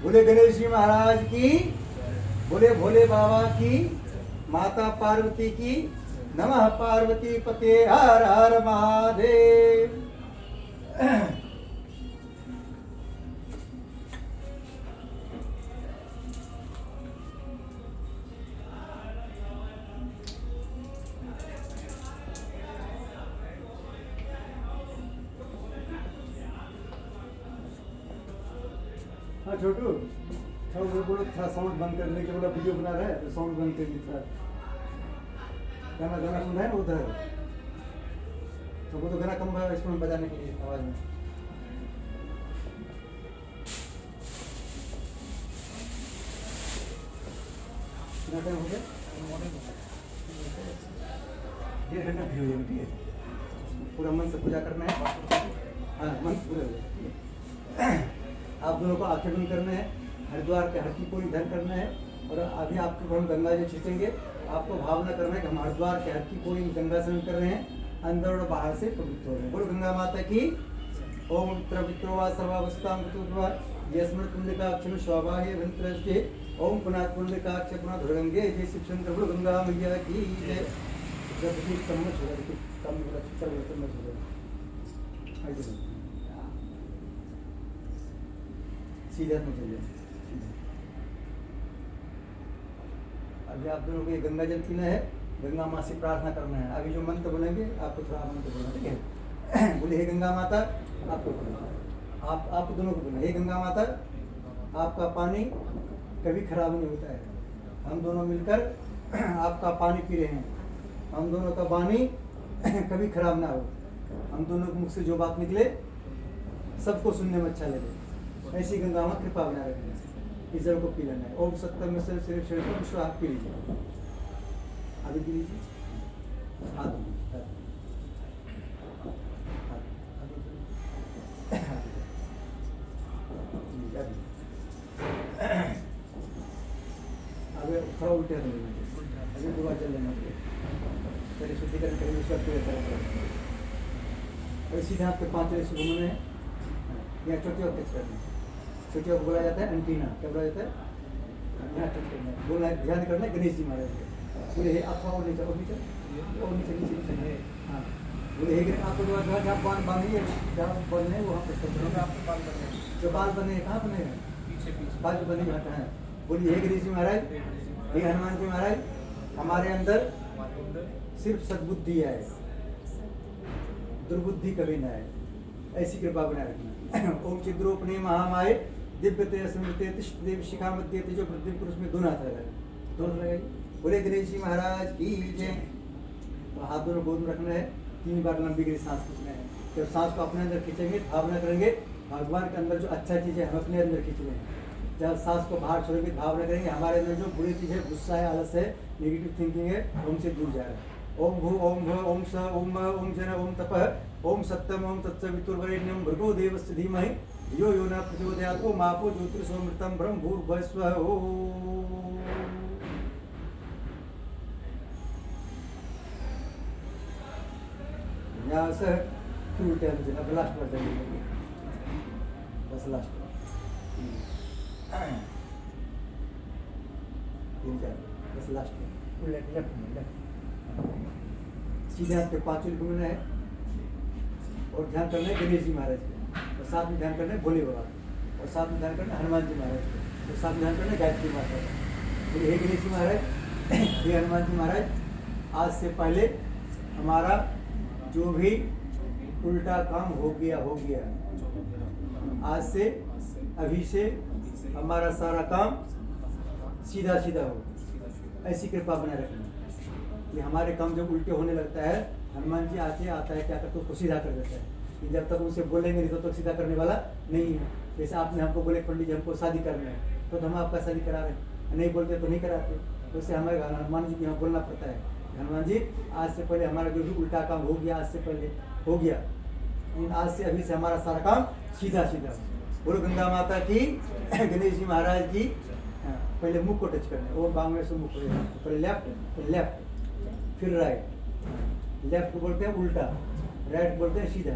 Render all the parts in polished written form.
बोले गणेश जी महाराज की, बोले भोले बाबा की, माता पार्वती की, नमः पार्वती पते, हर हर महादेव। हाँ छोटू, वो बोलो थोड़ा साउंड बंद करने के, बोला वीडियो बना रहा है तो साउंड बंद कर दी थोड़ा। गाना गाना सुन रहा है ना उधर, तो वो तो गाना कम इसमें बजाने के लिए आवाज में। कितना टाइम हो गया? 1.5 घंटा भी हो जाएगा, ठीक है। पूरा मन से पूजा करना है। हाँ मन पूरा हो जाए। आप दोनों को आंखें बंद करना है, हरिद्वार के हर की को इधर करना है, और अभी आपको हम गंगा जी छिटेंगे। आपको भावना करना है कि हम हरिद्वार के हर की को गंगा स्नान कर रहे हैं, अंदर और बाहर से पवित्र हो रहे हैं। बोलो गंगा माता की। ओम पवित्रो वा सर्वावस्थां ऋतुर्वा यस्मिन् पुण्यकाक्षं शोभाय भंत्रस्ते। ओम पुनः पुण्यकाक्ष पुनः धुरंगे जय शिवशंकर। बोलो गंगा मैया की जय। जब भी कम मत होगा, देखिए कम होगा, चित्र मत होगा। सीधे में चलिए। अभी आप दोनों को ये गंगा जल पीना है, गंगा माँ से प्रार्थना करना है। अभी जो मंत्र बोलेंगे आपको थोड़ा मंत्र बोलना, ठीक है। बोले हे गंगा माता, आपको बोलना, आप दोनों को बोलना, हे गंगा माता, आपका पानी कभी खराब नहीं होता है। हम दोनों मिलकर आपका पानी पी रहे हैं। हम दोनों का वाणी कभी खराब ना हो। हम दोनों के मुख से जो बात निकले सबको सुनने में अच्छा लगे। ऐसी गंगा माँ कृपा बना रखना। इस जल को पी लेना है। ओम सत्यम में से सिर्फ शरीर को विश्व आप पी लीजिए। अभी पी लीजिए। हाथ अभी थोड़ा उल्टे हाथ लेना, अभी पूरा जल लेना पहले शुद्धिकरण करेंगे, उसका पूरा करेंगे। और सीधे हाथ पे 5 रेस घूमने हैं या छोटी और टच करना है। छोटी को बोला जाता है एंटीना। क्या बोला जाता है? यहाँ टच करना है, बोलना है, ध्यान करना है गणेश जी महाराज के। बोले हे अथवा और नीचे, और नीचे, और नीचे नीचे नीचे। हाँ बोले हे गणेश, आपको जहाँ बाल बांधिए, जहाँ बने हैं वहाँ पे आपको बाल बने, जो बाल बने कहाँ बने हैं? पीछे पीछे बाल जो बने यहाँ कहाँ है? बोलिए हे गणेश जी महाराज, हे हनुमान जी महाराज, हमारे अंदर सिर्फ सद्बुद्धि है, दुर्बुद्धि कभी ना है। ऐसी कृपा बना रखना। ओम चिद्रोपणे महामाय दिव्य तेज स्मृति देव शिखा मध्य जो वृद्धि पुरुष में दोनों हाथ लगाए, दोनों लगाइए। बोले गणेश जी महाराज की जय। तो हाथ दोनों गोद में रखना है। 3 बार लंबी गहरी सांस खींचना है। जब सांस को अपने अंदर खींचेंगे, भावना करेंगे भगवान के अंदर जो अच्छा चीज है हम अपने अंदर खींच रहे हैं। जब सांस को बाहर छोड़ेंगे, भावना करेंगे हमारे अंदर जो बुरी चीज है, गुस्सा है, आलस है, नेगेटिव थिंकिंग है, हमसे दूर जा रहा है। ओम भू ओम भ ओम स ओम म ओम जन ओम तपः ओम सत्यम ओम तत्सवितुर्वरेण्यं भर्गो देवस्य धीमहि धियो यो न प्रचोदयात्। ओम आपो ज्योतिर्सोमृतं ब्रह्म भूर्भुवस्सुः। ओम यहाँ से फिर उल्टे हाथ से अब लास्ट पर जाएंगे, बस लास्ट 3-4 बस लास्ट में लेफ्ट में लेफ्ट। सीधे हाथ पे 5 उंगली घूमना है और ध्यान करना है गणेश जी महाराज के, और साथ में ध्यान करना है भोले बाबा, और साथ में ध्यान करना है हनुमान जी महाराज के, और साथ में ध्यान करना है गायत्री माता का। बोले हे गणेश जी महाराज, हे हनुमान जी महाराज, आज से पहले हमारा जो भी उल्टा काम हो गया, आज से अभी से हमारा सारा काम सीधा सीधा हो। ऐसी कृपा बनाए रखना। ये हमारे काम जब उल्टे होने लगता है, हनुमान जी आता है क्या करते उसको सीधा कर देता है। कि जब तक उनसे बोलेंगे नहीं तो सीधा करने वाला नहीं है। जैसे आपने हमको बोले पंडित जी हमको शादी करना है, तो हम आपका शादी करा रहे हैं, नहीं बोलते तो नहीं कराते। तो उससे हमें हनुमान जी को यहाँ बोलना पड़ता है, हनुमान जी आज से पहले हमारा जो भी उल्टा काम हो गया, आज से पहले हो गया, आज से अभी से हमारा सारा काम सीधा सीधा। बोलो गंगा माता की, गणेश जी महाराज की। पहले मुख को टच करना है, और बांग में से मुख को, पहले लेफ्ट फिर राइट। लेफ्ट को बोलते हैं उल्टा, राइट बोलते हैं सीधा।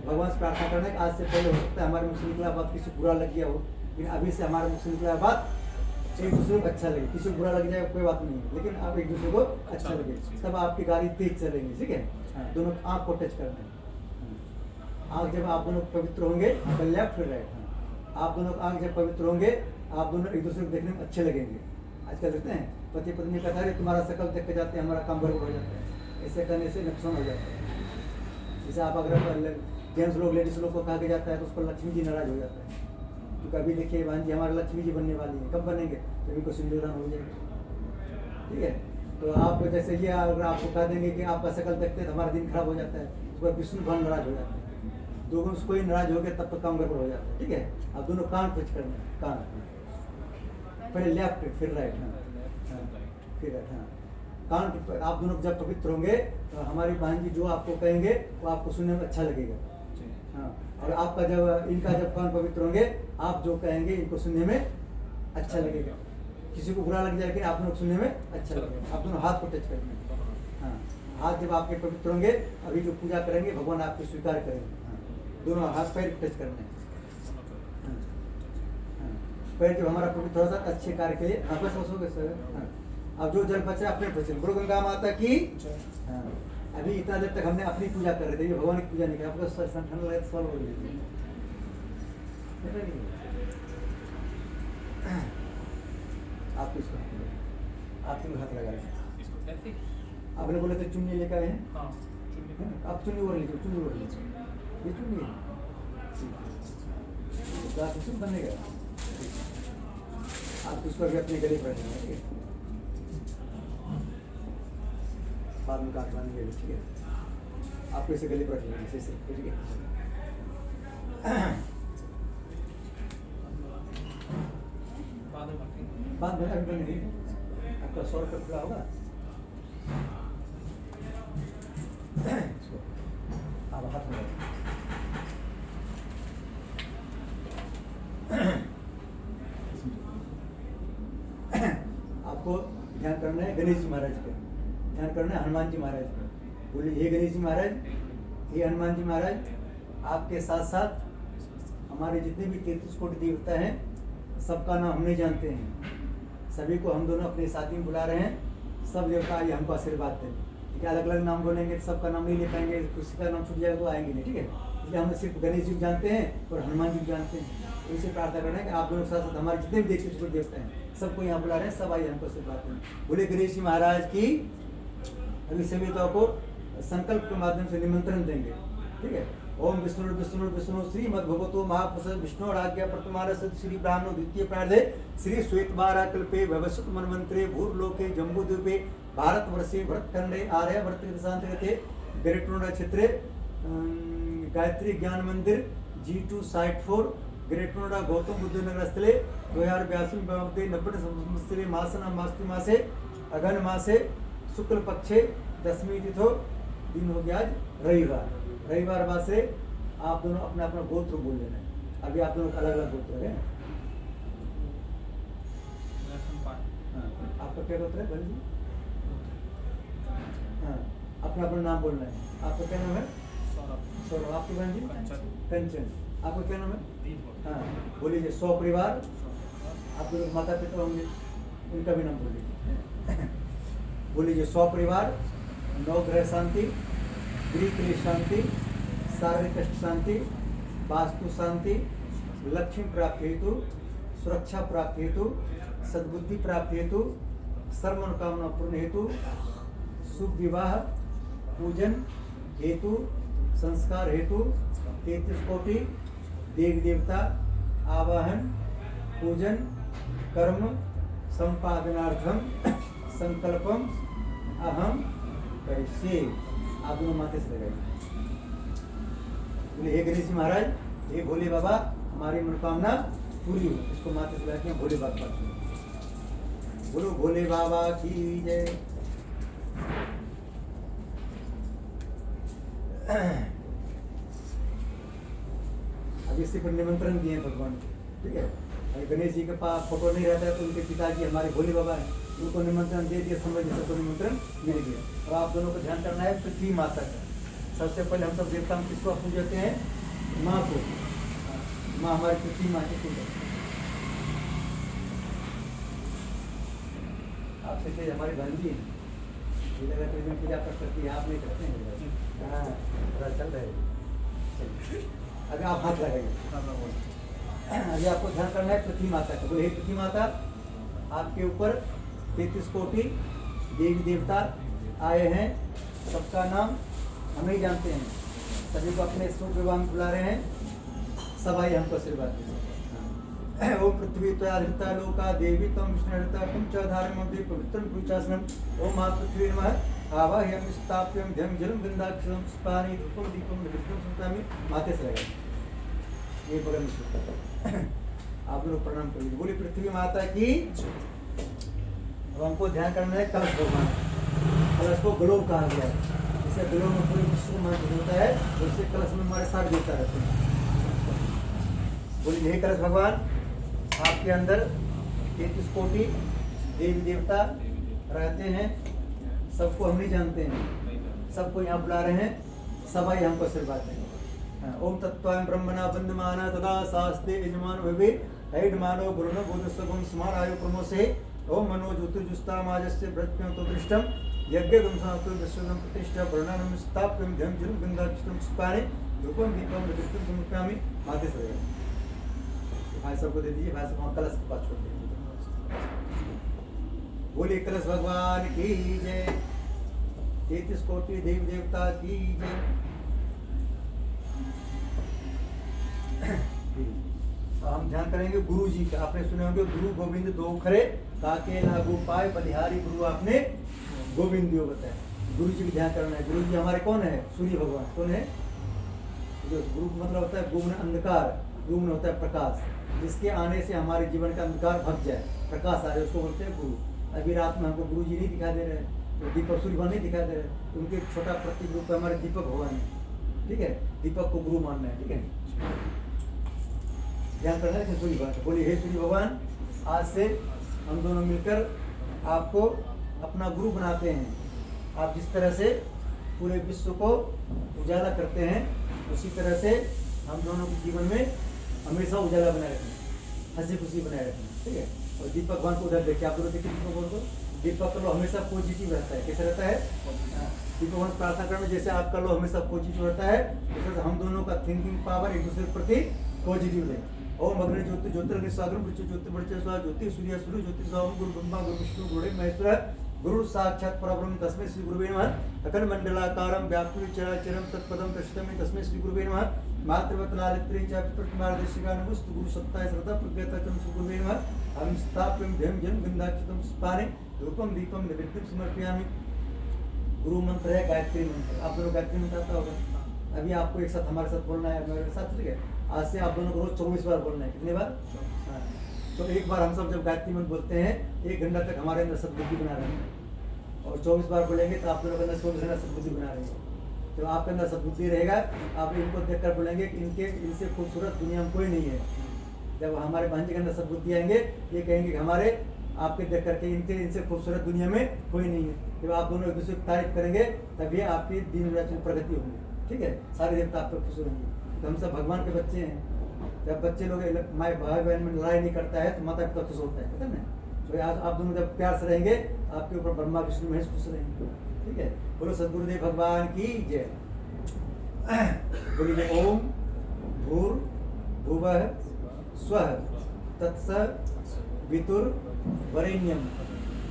भगवान से प्रार्थना करना है कि आज से पहले हो सकता है हमारे मुझसे निकला बात किसी बुरा लग गया हो, लेकिन अभी से हमारे मुख से निकला बात एक दूसरे को अच्छा लगे, किसी को बुरा लग जाए कोई बात नहीं है, लेकिन आप एक दूसरे को अच्छा लगे, तब आपकी गाड़ी तेज चलेंगी, ठीक है। दोनों आँख को टच करना है। आँख जब आप दोनों पवित्र होंगे तो लेफ्ट फिर राइट, आप दोनों आँख जब पवित्र होंगे आप दोनों एक दूसरे को देखने में अच्छे लगेंगे। आजकल देखते हैं पति पत्नी कहता है तुम्हारा शकल देख के जाते हैं हमारा काम बराबर हो जाता है, ऐसे करने से नुकसान हो जाता है। जैसे आप अगर जेंट्स लोग लेडीज लोग को कहा के जाता है तो उस पर लक्ष्मी जी नाराज हो जाता है, क्योंकि अभी देखिए बहन जी हमारे लक्ष्मी जी बनने वाली है, कब बनेंगे जब इनको सिंदूरदान हो जाएगा, ठीक है। तो आप जैसे ये अगर आपको कह देंगे कि आपका शकल देखते हैं तो हमारा दिन खराब हो जाता है, उस पर विष्णु भगवान नाराज हो जाते हैं, दोनों उसको ही नाराज हो गया तब तक काम गड़बड़ हो जाता है, ठीक है। आप दोनों कान टच करना है, कान पहले लेफ्ट फिर राइट, हाँ फिर राइट, हाँ कान। आप दोनों जब पवित्र होंगे तो हमारी बहन जी जो आपको कहेंगे वो आपको सुनने में अच्छा लगेगा, हाँ। और आपका जब इनका जब कान पवित्र होंगे आप जो कहेंगे इनको सुनने में अच्छा लगेगा, किसी को बुरा लग जाए लेकिन आप लोग सुनने में अच्छा लगेगा। आप दोनों हाथ को टच करेंगे, हाँ हाथ जब आपके पवित्र होंगे अभी जो पूजा करेंगे भगवान आपको स्वीकार करेंगे, हाँ। दोनों हाथ पैर टच करने, पैर जब हमारा पवित्र होता है अच्छे कार्य के लिए आपस बसोगे सर, हाँ। अब जो जल बचा अपने बचे, गुरु गंगा माता की, हाँ। अभी इतना देर तक हमने अपनी पूजा कर रहे थे, ये भगवान की पूजा नहीं की, आपको ठंड लगे सवाल हो गई। आप इसको आपके हाथ लगा रहे, आपने बोले थे चुन्नी लेकर आए हैं, आप चुन्नी और लीजिए, चुन्नी और लीजिए, ये चुन्नी है बनेगा, आप इसको अभी अपने गले पर रखेंगे, ठीक है, बाद में काट लाएंगे, ठीक है। आपको इसे गले पर रख लेंगे, ठीक है। बाद में अभी बनेगी, आपका 100 रुपये खुला होगा, आप हाथ में आपको ध्यान करना है गणेश जी महाराज का, ध्यान करना है हनुमान जी महाराज का। बोलिए हे गणेश जी महाराज, हे हनुमान जी महाराज, आपके साथ साथ हमारे जितने भी 33 कोटि देवता हैं सबका नाम हम नहीं जानते हैं, सभी को हम दोनों अपने साथी में बुला रहे हैं, सब देवता आइए हमको आशीर्वाद दें, ठीक है। अलग अलग नाम बोलेंगे तो सबका नाम नहीं ले पाएंगे, किसी का नाम छूट जाएगा तो आएंगे नहीं, ठीक है। इसलिए हम सिर्फ गणेश जी जानते हैं और हनुमान जी जानते हैं, तो इसे प्रार्थना करना है कि आप दोनों के साथ साथ हमारे जितने भी देवता देवता हैं सबको यहाँ बुला रहे हैं, सब आइए हमको आशीर्वाद दें। बोले गणेश जी महाराज की। अभी सभी तो आपको संकल्प के माध्यम से निमंत्रण देंगे, ठीक है। ओम विष्णु विष्णु विष्णु श्रीमद् भगवतो महापुरुष विष्णु आज्ञा प्रतमार श्री ब्राह्मणो द्वितीय प्रार्धे श्री श्वेतवारा कल्पे भविष्यत मनमंत्रे भूर्लोके जम्बूद्वीपे भारतवर्षे भरतखंडे आर्यवर्त देशांतरे ग्रेट क्षेत्रे Gayatri Gyan Mandir G2 site 4 great Noida Gautam Buddh Nagar स्थले 2082 90 संवत्सरे मासना मास्तु मासे अगन मासे शुक्ल पक्षे 10वीं तिथो, दिन हो गया आज रविवार, रविवार मासे आप दोनों अपना अपना गोत्र बोल लेना है। अभी आप दोनों अलग अलग गोत्र है, आपका क्या गोत्र है बहन जी? हाँ अपना अपना नाम बोलना है। आपका क्या नाम है? सौरभ। आपकी बहन जी? कंचन। आपका क्या नाम है? हाँ बोलिए। 100 परिवार, आप लोग माता पिता होंगे उनका भी नाम बोलिए। बोलिए 100 परिवार, 9 ग्रह शांति, गृह क्लेश शांति, शारीरिक कष्ट शांति, वास्तु शांति, लक्ष्मी प्राप्ति हेतु, सुरक्षा प्राप्ति हेतु, सद्बुद्धि प्राप्ति हेतु, सर्व मनोकामना पूर्ण हेतु, शुभ विवाह पूजन हेतु, संस्कार हेतु 33 कोटि देवी देवता आवाहन पूजन कर्म संपादनार्थम संकल्पम अहम कैसे। आप दोनों माथे से लगाइए। बोले हे गणेश जी महाराज, हे भोले बाबा, हमारी मनोकामना पूरी हो। इसको माथे से लगाते हैं भोले बाबा की। बोलो भोले बाबा की जय। अब इससे पर निमंत्रण दिए भगवान, ठीक है। गणेश जी के पास फोटो नहीं रहता है तो उनके पिताजी हमारे भोले बाबा हैं, उनको निमंत्रण दे दिया, समझ सबको निमंत्रण मिल गया। और आप दोनों को ध्यान करना है पृथ्वी माता का। सबसे पहले हम सब देवता किसको पूजते हैं? माँ को। माँ हमारी पृथ्वी माँ की पूजा। आपसे तेज हमारी बहन जी हैं, ये लगा कोई दिन पूजा पाठ करती है, आप नहीं करते हैं। हाँ, पता चल रहा है। चलिए, अभी आप हाथ लगाइए। अभी आपको ध्यान करना है पृथ्वी माता का। बोले हे पृथ्वी माता, आपके ऊपर 33 कोटि देवी देवता आए हैं, सबका नाम हम नहीं जानते हैं, सभी को अपने शुभ विवाह में बुला रहे हैं, सब आइए हमको आशीर्वाद दीजिए। ओम पृथ्वी त्वयाधिता लोका देवी तम विष्णुता तुम च धारमते पवित्रं पूजासनम। ओम मा पृथ्वी नमः आवाह्यं स्थाप्यं ध्यं जलं गंधाक्षरं स्पानि धूपं दीपं नैवेद्यं समर्पयामि। माथे से लगाइए, ये बड़ा मुश्किल है। आप लोग प्रणाम करिए, बोली पृथ्वी माता की। अब हमको ध्यान करना है कलश भगवान, कलश को ग्लोब कहा गया है, इसे ग्लोब में पूरे विश्व को मंत्र होता है, तो इससे कलश में हमारे साथ देता रहते हैं। बोलिए हे कलश भगवान, आपके अंदर 33 कोटि देवी देवता रहते हैं, सबको हम नहीं जानते हैं, सबको यहाँ बुला रहे हैं, सब आइए हमको आशीर्वाद दें। ओम तत्वायं ब्रह्मणा बंधमाना तदा शास्ते यजमान विवे हैडमानो गुरुनो बोधस्वगुण स्मार आयु प्रमोसे। ओम मनो ज्योतिर्जुस्ता माजस्य व्रत्यों तो दृष्टम यज्ञ गुंसातो विश्वम प्रतिष्ठा वर्णनम स्थाप्यम ध्यं जलं गंधाक्षरं स्पाने धूपम दीपम नैवेद्यं समर्पयामि। माथे से भाई सबको दे दीजिए, भाई सब कलश के पास छोड़ दीजिए। बोलिए कलश भगवान की जय, 33 कोटि देवी देवता की जय। हम ध्यान करेंगे गुरु जी का। आपने सुने होंगे गुरु गोविंद दो खरे काके लागू पाए बलिहारी गुरु, आपने गोविंद दियो बताया। गुरु जी का ध्यान करना है। गुरु जी हमारे कौन है? सूर्य भगवान। कौन है? जो गुरु मतलब होता है गुण अंधकार, गुण होता है प्रकाश, जिसके आने से हमारे जीवन का अंधकार भग जाए, प्रकाश आ जाए, उसको बोलते हैं गुरु। अभी रात में हमको गुरु जी नहीं दिखाई दे रहे हैं, तो दीपक सूर्य भगवान नहीं दिखाई दे रहे, तो उनके छोटा प्रतीक रूप है हमारे दीपक भगवान है। ठीक है, दीपक को गुरु मानना है। ठीक है, ध्यान करना है सूर्य भगवान। बोलिए हे सूर्य भगवान, आज से हम दोनों मिलकर आपको अपना गुरु बनाते हैं। आप जिस तरह से पूरे विश्व को उजाला करते हैं, उसी तरह से हम दोनों के जीवन में हमेशा उजाला बनाए रखना, हंसी खुशी बनाए रखना। ठीक है, और दीपक भगवान को उधर देखिए, आप लोग देखिए दीपक भगवान को। दीपक का लो हमेशा पॉजिटिव रहता है। कैसे रहता है? दीपक भगवान प्रार्थना करना, जैसे आपका लो हमेशा पॉजिटिव रहता है, जैसे हम दोनों का थिंकिंग पावर एक दूसरे के प्रति पॉजिटिव है। ओम अग्नि ज्योति ज्योतिर्ग्नि सागर पृथ्वी ज्योति बड़चे स्वा ज्योति सूर्य सूर्य ज्योति स्वाम गुरु ब्रह्मा गुरु विष्णु गुरु महेश्वर गुरु साक्षात परब्रह्म तस्मै श्री गुरुवे नमः। अखंड मंडलाकारं व्याप्तं चराचरं तत्पदं दर्शितं तस्मै श्री गुरुवे नमः। मातृवत् लालित्री च प्रतिमार्देशिका नमस्तु गुरु सत्ताय श्रद्धा प्रज्ञातं श्री गुरुवे नमः। हम स्थाप्यं ध्यं जन गंधाक्षतं स्पाने धूपं दीपं नैवेद्यं समर्पयामि। गुरु मंत्र है गायत्री मंत्र। आप लोग गायत्री मंत्र आता होगा। अभी आपको एक साथ हमारे साथ बोलना है, मेरे साथ। ठीक है, आज से आप दोनों को रोज 24 बार बोलना है। कितने बार? हाँ। तो एक बार हम सब जब गायत्री मंत्र बोलते हैं, 1 घंटा तक हमारे अंदर सद्बुद्धि बना रहे हैं, और 24 बार बोलेंगे तो आप दोनों के अंदर 24 घंटा सद्बुद्धि बना रहे हैं। तो आपके अंदर सद्बुद्धि रहेगा, आप इनको देखकर बोलेंगे कि इनसे खूबसूरत दुनिया में कोई नहीं है। जब हमारे भांजे के अंदर सद्बुद्धि आएंगे, ये कहेंगे कि हमारे आपके देख करके इनसे खूबसूरत दुनिया में कोई नहीं है। जब आप दोनों एक दूसरे की तारीफ करेंगे, तभी आपकी दिन रात में प्रगति होगी। ठीक है, सारे देवता आप पर खुश होंगे। तो हम सब भगवान के बच्चे हैं। जब बच्चे लोग भाई बहन में लड़ाई नहीं करता है, तो माता पिता खुश होता है, पता ना। तो आज आप दोनों जब प्यार से रहेंगे, आपके ऊपर ब्रह्मा विष्णु महेश खुश रहेंगे। ठीक है, बोलो सद्गुरुदेव भगवान की जय। बोलिए ओम भूर भुवः स्वः तत्स वितुर वरेण्यम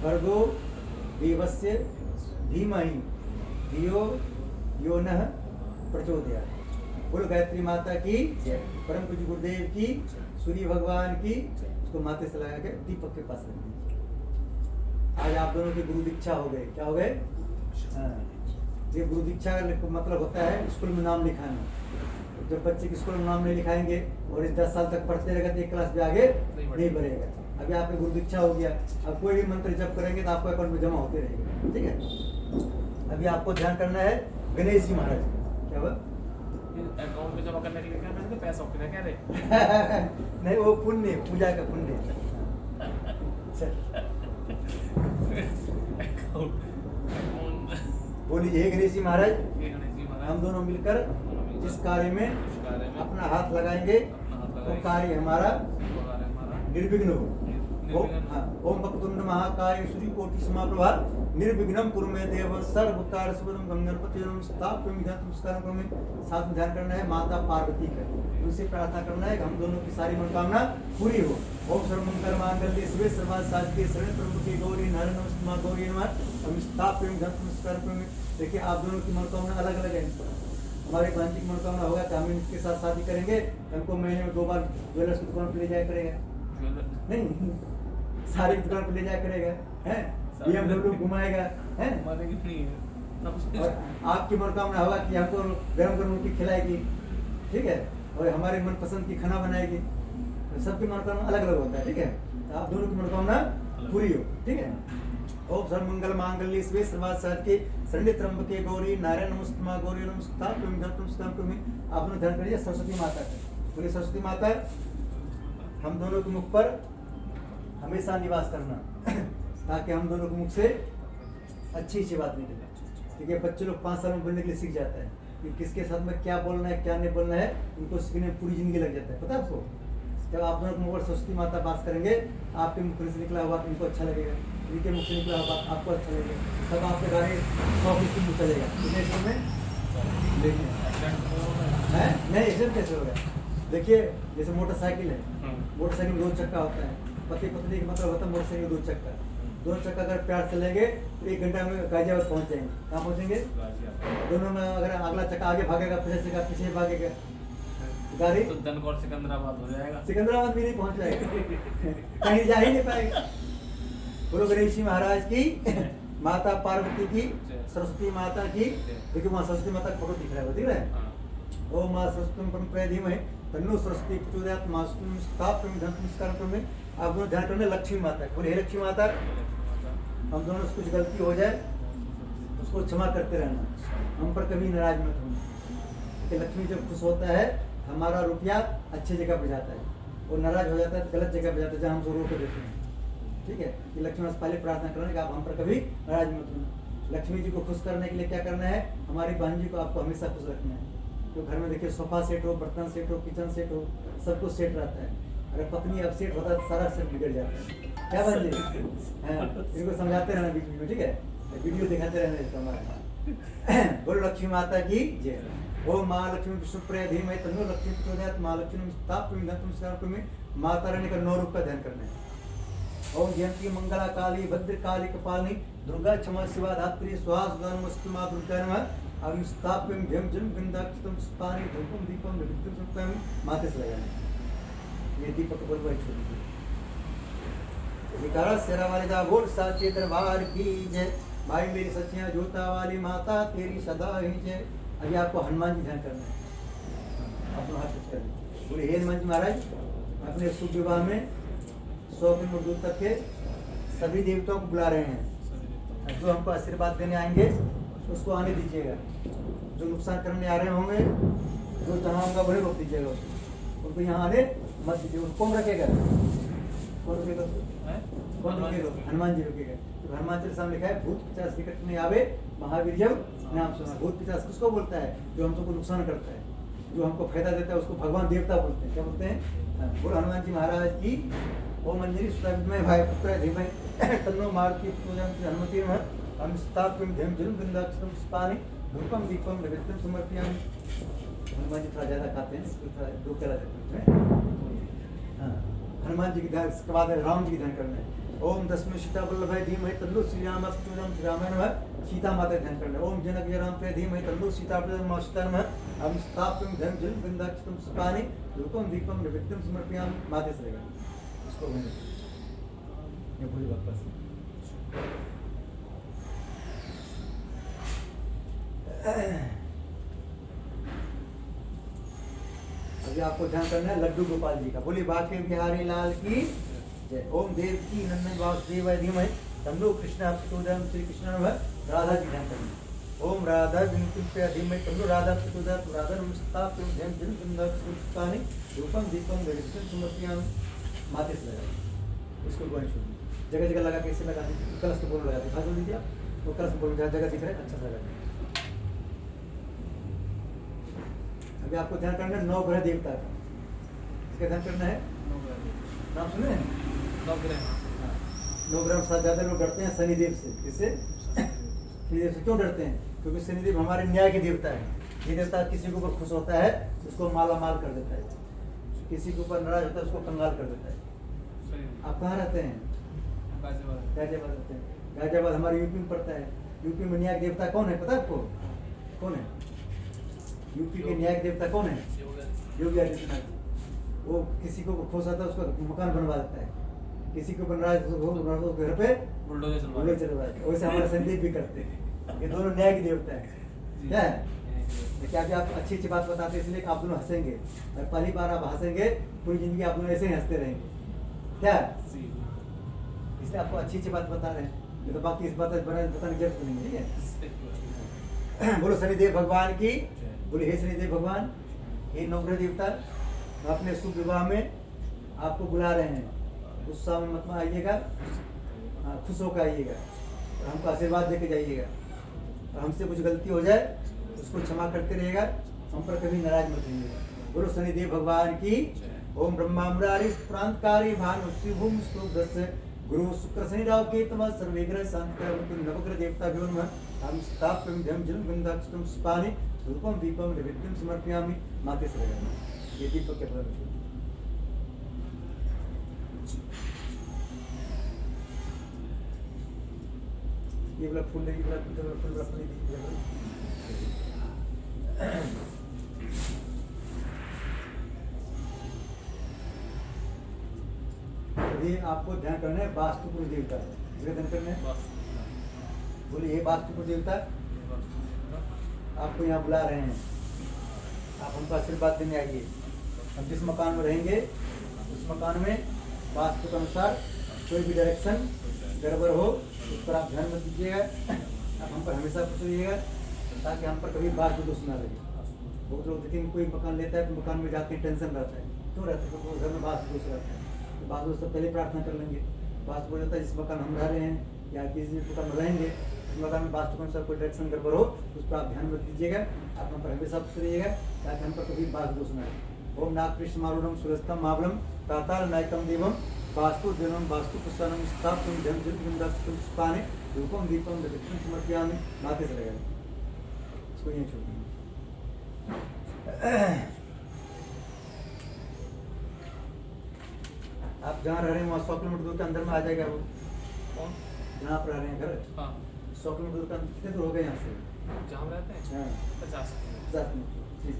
भर्गो देवस्य धीमहि धियो यो नः प्रचोदयात्। बोलो गायत्री माता की जय। परम पूज्य गुरुदेव की, सूर्य भगवान की। उसको माथे से लगा के दीपक के पास रख दीजिए। आज आप दोनों की गुरु दीक्षा हो गए। क्या हो गए? हाँ, ये गुरु दीक्षा का मतलब होता है स्कूल में नाम लिखाना। जब बच्चे के स्कूल में नाम नहीं लिखाएंगे और 10 साल तक पढ़ते रहेगा, तो एक क्लास भी आगे नहीं बढ़ेगा। अभी आपकी गुरु दीक्षा हो गया, अब कोई भी मंत्र जप करेंगे तो आपको अकाउंट में जमा होते रहेगा। ठीक है, अभी आपको ध्यान करना है गणेश जी महाराज। क्या हुआ? अकाउंट में जमा करने के लिए क्या मैंने पैसा उठना कह रहे नहीं, वो पुण्य, पूजा का पुण्य। बोलिए गणेश जी महाराज, हम दोनों मिलकर जिस कार्य में अपना हाथ लगाएंगे, वो कार्य हमारा निर्विघ्न हो। हाँ, ओम वक्रतुंड महाकाय सूर्यकोटि समाप्रभा निर्विघ्नं कुरु मे देव सर्वकार्य शुभम गंगणपति स्थापयामि नमस्कार करोमि। साथ में ध्यान करना है माता पार्वती का, उनसे प्रार्थना करना है कि हम दोनों की सारी मनोकामना पूरी हो। ओम सर्वमंगल मांगल्ये शिवे सर्वार्थ साधिके शरण्ये त्र्यंबके गौरी नारायणी नमोस्तुते गौरी नमः। हम स्थापयामि नमस्कार करोमि। देखिए आप दोनों की मनोकामना अलग अलग है। हमारे भांजी की मनोकामना होगा कि हम इनके साथ शादी करेंगे, हमको महीने में 2 बार ज्वेलर्स की दुकान पर ले जाया करेगा, नहीं सारी दुकान पर ले जाया करेगा, हैं BMW घुमाएगा, हैं और आपकी मनोकामना होगा कि हमको गरम गरम रोटी खिलाएगी, ठीक है, और हमारे मनपसंद की खाना बनाएगी। तो सबकी मनोकामना अलग अलग होता है, ठीक है। तो आप दोनों की मनोकामना पूरी हो, ठीक है। ओम सर्वमंगल मांगल्ये शिवे सर्वार्थ साधिके शरण्ये त्र्यंबके गौरी नारायणी नमोस्तुते गौरी नमस्कार। आप लोग ध्यान करिए सरस्वती माता का, बोलिए सरस्वती माता हम दोनों के मुख पर हमेशा निवास करना ताकि हम दोनों के मुख से अच्छी बात निकले। ठीक है, बच्चे लोग 5 साल में बोलने के लिए सीख जाता है कि किसके साथ में क्या बोलना है क्या नहीं बोलना है, उनको सीखने में पूरी जिंदगी लग जाता है, पता है आपको। जब आप दोनों के मुख पर सरस्वती माता बात करेंगे, आपके मुख से निकला हुआ बात उनको अच्छा लगेगा, इनके मुख से निकला हुआ बात आपको अच्छा लगेगा, सब आपके गाने 100% चलेगा। नहीं एक्सीडेंट कैसे होगा? देखिए जैसे मोटरसाइकिल है, मोटरसाइकिल में 2 चक्का होता है, पति पत्नी का मतलब होता है मोटरसाइकिल 2 चक्का। 2 चक्का अगर प्यार चलेंगे तो 1 घंटा में गाजियाबाद पहुंच जाएंगे। कहाँ पहुंचेंगे? दोनों में अगर अगला चक्का आगे भागेगा, पीछे भागेगा, गाड़ी तो धनकौर सिकंदराबाद हो जाएगा, सिकंदराबाद भी नहीं पहुंच जाएगा कहीं जा ही नहीं पाएगा। बोलो गणेश जी महाराज की, माता पार्वती की, सरस्वती माता की। देखिए वहाँ सरस्वती माता का फोटो दिख रहा है, दिख रहा है। ओम मां सरस्वती परम धीमहि तन्नो सरस्वती प्रचोदयात् मास्तु स्थापयामि नमस्कार करोमि। आप दोनों ध्यान करना लक्ष्मी माता, बोले हे लक्ष्मी माता, हम दोनों से कुछ गलती हो जाए उसको क्षमा करते रहना, हम पर कभी नाराज मत होना। कि लक्ष्मी जब खुश होता है हमारा रुपया अच्छी जगह पे जाता है, और नाराज हो जाता है तो गलत जगह पे जाता है जहाँ हम रोक देते हैं। ठीक है, कि लक्ष्मी से पहले प्रार्थना करना कि आप हम पर कभी नाराज मत होना। लक्ष्मी जी को खुश करने के लिए क्या करना है? हमारी बहन जी को आपको हमेशा खुश रखना है। तो घर में देखिए सोफा सेट हो, बर्तन सेट हो, किचन सेट हो, सब कुछ सेट रहता है। अगर पत्नी अब सेट होता है तो सारा सेट बिगड़ जाता है। क्या बहन जी? इनको समझाते रहना बीच में, ठीक है, वीडियो दिखाते रहना इसका हमारा। बोलो लक्ष्मी माता की जय। ओम महालक्ष्मी विष्णुप्रिया धीमहि तन्नो लक्ष्मी प्रचोदयात् महालक्ष्मी स्थापयामि नमस्कार करोमि। माता रानी का 9 रूप का ध्यान करना है। ओम जयंती मंगला काली भद्रकाली कपालिनी दुर्गा क्षमा शिवा धात्री स्वाहा सुधा नमस्ते मां दुर्गा नमः। अब स्थापयामि भयं जन गंधाक्षतम स्पानि धूपम दीपम नैवेद्यम समर्पयामि। माथे से लगाना ये दीपक बोल भाई छोड़ विकारा सेरा वाली दा बोल साचे दरबार की जय। भाई मेरी सच्चियां जोता वाली माता तेरी सदा ही जय। अभी आपको हनुमान जी ध्यान करना है, अपना हाथ कुछ करना। बोले हे हनुमान जी महाराज, अपने शुभ विवाह में 100 किलोमीटर दूर तक के सभी देवताओं को बुला रहे हैं। जो हमको आशीर्वाद देने आएंगे उसको आने दीजिएगा। जो नुकसान करने आ रहे होंगे, जो जहाँ होगा वही रोक दीजिएगा उनको यहाँ आने मत दीजिए। कौन रखेगा? कौन रखेगा? कौन रखेगा? हनुमान जी रखेगा। तो हनुमान जी के सामने लिखा है भूत पिशाच निकट नहीं आवे महावीर जब नाम सुना। भूत पिशाच किसको बोलता है? जो हम सबको नुकसान करता है, जो हमको फायदा देता है उसको भगवान देवता बोलते हैं। क्या बोलते हैं? बोलो हनुमान जी महाराज की। ओम मंजरी सुताविद्महे भाई पुत्र धीमहि तन्नो मारुति प्रचोदयात् हनुमते नमः। हम स्थापयामि भयं जन गंधाक्षतम स्पानि धूपम दीपम नैवेद्यम समर्पयामि। हनुमान जी थोड़ा ज्यादा खाते हैं, इसको थोड़ा 2 केला देते हैं। हाँ, हनुमान जी की ध्यान, इसके बाद राम जी की ध्यान करना है। ओम दशमे सीता वल्लभाय धीमहि तन्नो श्री राम प्रचोदयात् श्री रामाय नमः। सीता माता ध्यान करना है। ओम जनक जय राम प्रिय धीमहि तन्नो सीता प्रचोदयात् सीता नमः। हम स्थापयामि भयं जन गंधाक्षतम स्पानि धूपम दीपम नैवेद्यम समर्पयामि। माथे से लगा इसको ये भूल वापस। अभी आपको ध्यान करना है लड्डू गोपाल जी का। बोलिए बाके बिहारी लाल की जय। ओम देव की नंदन वासुदेवाय धीमहि तन्नो कृष्ण प्रचोदयात् श्री कृष्ण नमः। राधा जी ध्यान करना है। ओम राधा विष्णुप्रिया धीमहि तन्नो राधा प्रचोदयात् राधा नमस्ताप्यं ध्यं जन गंधाक्षतानि धूपम दीपम नैवेद्यं समर्पयामि। माथे से लगा इसको गोल छोड़ जगह जगह लगा, कैसे लगा दीजिए? कलश के बोल लगा दीजिए। हाथ जोड़ दीजिए आप, वो कलश के बोल जगह जगह दिख रहा है अच्छा से लगा दीजिए। अभी आपको ध्यान करना है 9 ग्रह देवता का। इसका ध्यान करना है। नाम सुने? 9 ग्रह नवग्रह से ज्यादा लोग डरते हैं शनिदेव से। किससे? शनिदेव से क्यों डरते हैं? क्योंकि शनिदेव हमारे न्याय के देवता है। ये देवता किसी के ऊपर खुश होता है उसको माला माल कर देता है, किसी के ऊपर नाराज होता है उसको कंगाल कर देता है। आप कहाँ रहते हैं? गाजियाबाद रहते हैं। गाजियाबाद हमारे यूपी में पड़ता है। यूपी में न्याय देवता कौन है पता है आपको? कौन है यूपी के न्याय देवता? कौन है? योगी आदित्यनाथ। वो किसी को खुश आता है उसका मकान बनवा देता है, किसी को नाराज हो घर पे बुलडोजर चलवा देता है। वैसे हमारे संदीप भी करते हैं। ये दोनों न्याय के देवता है। क्या है? क्या कि आप अच्छी अच्छी बात बताते हैं इसलिए आप दोनों हंसेंगे, और पहली बार आप हंसेंगे पूरी जिंदगी आप दोनों ऐसे ही हंसते रहेंगे। क्या इसलिए आपको अच्छी अच्छी बात बता रहे हैं, तो बाकी इस बात बताने की जरूरत नहीं है। बोलो शनिदेव भगवान की। बोले हे शनिदेव भगवान, हे नवग्रह देवता, अपने शुभ विवाह में आपको बुला रहे हैं। उत्साह में मत आइएगा, खुश होकर आइएगा और हमको आशीर्वाद देके जाइएगा। और हमसे कुछ गलती हो जाए उसको क्षमा करते रहिएगा, हम पर कभी नाराज मत रहिएगा। बोलो शनिदेव भगवान की। ओम ब्रह्मा मुरारी प्रांतकारी भानु शिवम स्तोत्रस्य गुरु शुक्र शनि राव केतव सर्वेग्रह शांतिकरवन्तु नवग्रह देवताभ्यो नमः। हम स्थाप्यं ध्यं जलं गन्धाक्षतं स्पाने धूपं दीपं नैवेद्यं समर्पयामि। माते सर्वदा ये दीपक के प्रदान। ये वाला फूल लेगी, वाला फूल अपनी अभी आपको ध्यान करना है वास्तुपुर देवता है, इसका ध्यान करना है। बोलिए ये वास्तुपुर देवता आपको यहाँ बुला रहे हैं, आप हमको आशीर्वाद देने आइए। हम जिस मकान में रहेंगे उस मकान में वास्तु के अनुसार कोई भी डायरेक्शन गड़बड़ हो उस पर आप ध्यान मत दीजिएगा। आप हम पर हमेशा खुश रहिएगा ताकि हम पर कभी वास्तु दोष ना लगे। बहुत लोग देखते हैं कोई मकान लेता है तो मकान में जाके टेंशन रहता है, क्यों रहता है? क्योंकि घर में वास्तु दोष रहता है। तो वास्तु दोष से पहले प्रार्थना कर लेंगे। वास्तु बोल जाता है जिस मकान हम रह रहे हैं या किसी मकान में रहेंगे उस मकान में वास्तु के अनुसार कोई डायरेक्शन गड़बड़ हो उस पर आप ध्यान मत दीजिएगा। आप हम पर हमेशा खुश रहिएगा ताकि हम पर कभी वास्तु दोष ना लगे। ओम नागकृष्ण मारूढ़ सुरस्तम महाबलम ताताल नायकम देवम वास्तु देवम वास्तु प्रसन्नम स्थाप्तुम जन जल गंधाक्षतम स्पाने धूपम दीपम नैवेद्यं समर्पयामि। माथे से लगेगा इसको यहीं छोड़ देंगे। आप जहाँ रह रहे हैं वहाँ 100 किलोमीटर दूर के अंदर में आ जाएगा वो। जहाँ आप रह रहे हैं घर 100 किलोमीटर दूर का कितने दूर हो गए यहाँ से? जहाँ रहते हैं 50 किलोमीटर। ठीक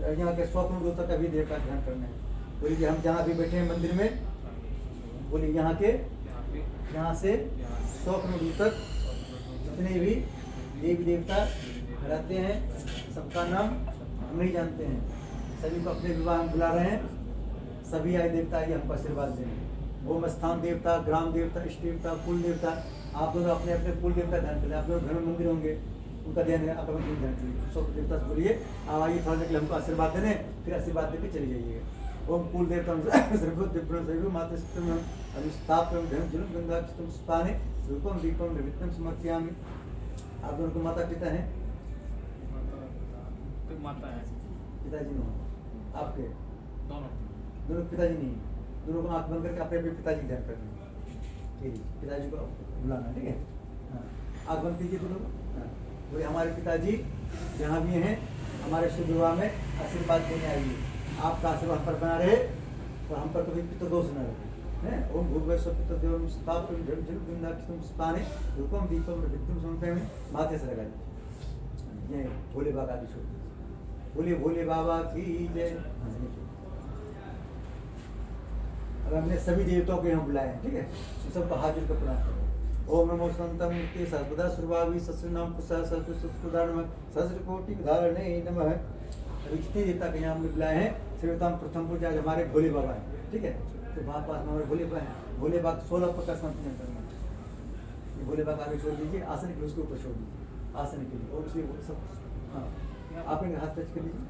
है, यहाँ के 100 किलोमीटर दूर तक अभी देव का ध्यान करना है। बोलिए हम जहाँ भी बैठे हैं मंदिर में, बोलिए यहाँ से 100 किलोमीटर तक जितने भी देवी देवता रहते हैं सबका नाम हम नहीं जानते हैं, सभी को अपने विवाह में बुला रहे हैं। सभी आए देवता आइए हमको आशीर्वाद देंगे। ओम स्थान देवता, ग्राम देवता, इष्ट देवता, कुल देवता, आप दोनों अपने अपने कुल देवता ध्यान करें। आप दोनों घर में मंदिर होंगे उनका ध्यान है, आप अपना ध्यान करिए। सब देवता से बोलिए आप आइए थोड़ा देर के लिए हमको आशीर्वाद देने, फिर आशीर्वाद देकर चले जाइएगा। ओम कुल देवता माता स्थाप्यं ध्यं जलं गंधाक्षतम स्पाने धूपम दीपम नैवेद्यं समर्पयामि। आप दोनों को माता पिता हैं? माता है, पिताजी नहीं आपके? दोनों पिताजी नहीं, दोनों को आंख बंद करके अपने अपने पिताजी ध्यान करना। ठीक है, पिताजी को बुलाना, ठीक है। हाँ, आंख बंद कीजिए दोनों। हाँ, बोले हमारे पिताजी जहाँ भी हैं हमारे शुभ विवाह में आशीर्वाद देने आइए। आपका आशीर्वाद पर बना रहे और हम पर कभी पितृ दोष न रहे। ओम भूर्भुवस्सुः पितृदेवं स्थाप्यं जल जल गंधाक्षतं स्पाने धूपम दीपम नैवेद्यं समर्पयामि। माथे से लगा दीजिए। ये भोले बाबा की छोड़ दीजिए। बोलिए भोले बाबा की जय। अब हमने सभी देवताओं को यहाँ बुलाए हैं, ठीक है। सबको हाथ जोड़ कर प्रणाम करो। ओम नमो संतम मुक्ति सर्वदा सर्वाभि सस्रनाम कुशा सहस्रकोटि सहस्रकोटिधारणे नमः। अभी जितने देवता के यहाँ हमने बुलाए हैं सर्वप्रथम प्रथम पूजा आज हमारे भोले बाबा हैं, ठीक है। तो पास हमारे भोले बाबा हैं। भोले बाबा 16 प्रकार संतन करना। ये भोले बाबा आगे छोड़ दीजिए, आसन के उसके ऊपर छोड़ दीजिए, आसन के लिए। और इसलिए सब हाँ आप इनके हाथ टच कर लीजिए।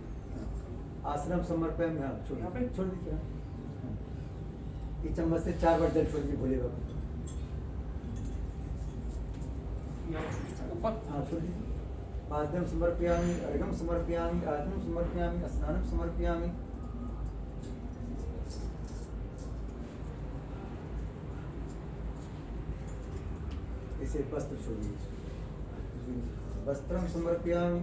आश्रम समर्पण में छोड़ दीजिए। इस चम्मच से 4 बार जल छोड़ दीजिए भोले बाबा। हाँ छोड़ दीजिए। पाद्यम समर्पयामि, अर्घ्यम समर्पयामि, आत्मम समर्पयामि, स्नानम समर्पयामि। इसे वस्त्र छोड़ दीजिए। वस्त्रम समर्पयामि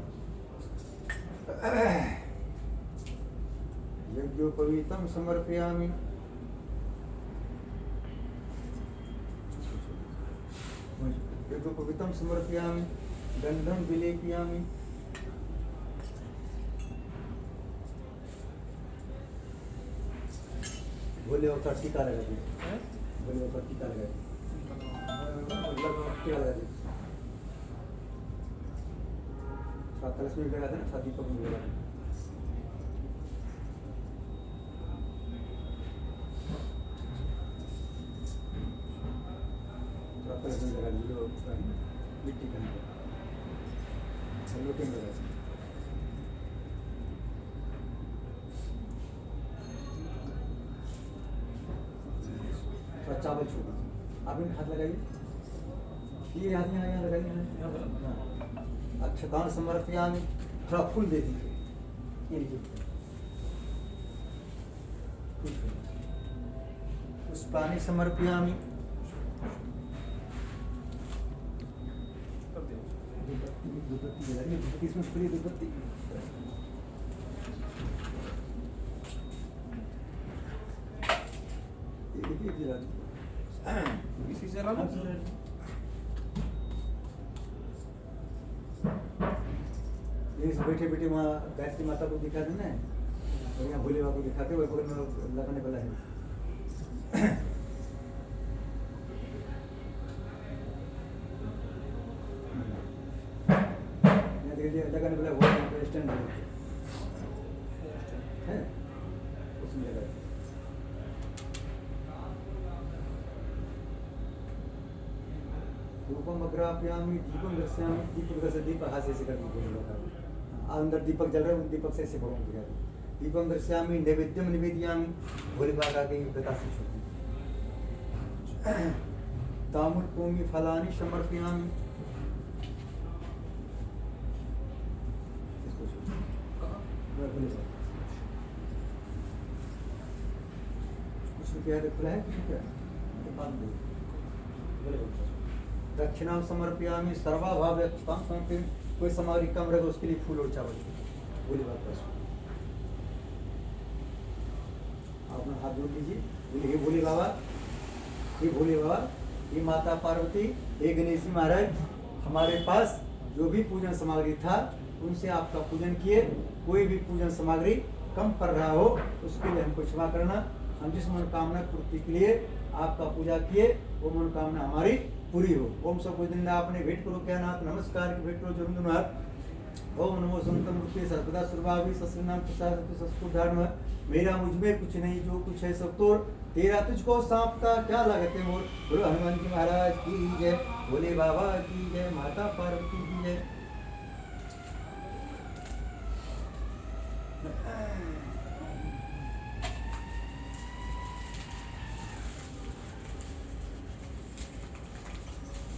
यज्ञोपवीतं समर्पयामि यज्ञोपवीतं समर्पयामि गंधं विलेपयामि बोले अवतार टीका लगा दीजिए। बोले अवतार टीका लगा दीजिए। टीका लगा दीजिए। कलश में लगा देना, शादी पर भी लगा देना। कलश में लगा दीजिए, मिट्टी का लोटे में लगा दीजिए। चावल छोड़ दीजिए। आप इनके हाथ लगाइए, ये हाथ यहाँ लगाइए। अक्षतान समर्पयामि, थोड़ा फूल दे दीजिए। ये लीजिए, पुष्पाणि समर्पयामि, धूपबत्ती जला रही है, इसमें खुली धूपबत्ती। इसी से ला लो। बैठे बैठे वहाँ गायत्री माता को दिखा देना है और यहाँ भोले बाबा को दिखाते हुए लगाने वाला है। लगाने वाला वो स्टैंड है, उसमें लगा धूपम अग्राप्यामि दीपम दर्शयामि, दीपक दर्शन दीप हाथ से कर दीजिए। अंदर दीपक जल रहा है, दीपक से ऐसे भगवान दिखा दीजिए। दीपम दर्शयामि नैवेद्यम निवेदयामि, भोले बाबा के प्रकाश से छोड़ तामुल पूंगी फलानि समर्पयामि, कुछ रुपया खुला है, कुछ रुपया दक्षिणा समर्पयामि सर्वाभाव व्यक्तां समर्पयामि। कोई सामग्री कम रहेगा उसके लिए फूल और चावल बोले वापस। आप हाथ जोड़ लीजिए, बोले हे भोले बाबा, हे भोले बाबा, हे माता पार्वती, हे गणेश जी महाराज, हमारे पास जो भी पूजन सामग्री था उनसे आपका पूजन किए, कोई भी पूजन सामग्री कम पड़ रहा हो उसके लिए हमको क्षमा करना। हम जिस मनोकामना पूर्ति के लिए आपका पूजा किए वो मनोकामना हमारी पूरी हो। ओम सब कुछ दिन आपने भेंट करो क्या नाथ, नमस्कार की भेंट करो जोर हाथ। ओम नमो संतम रूपे सर्वदा सर्वाभि सस्नाम प्रसाद संस्कृत। मेरा मुझ में कुछ नहीं, जो कुछ है सब तोड़, तेरा तुझको सौंपता क्या लागते मोर। बोलो हनुमान जी महाराज की जय, भोले बाबा की जय, माता पार्वती की जय।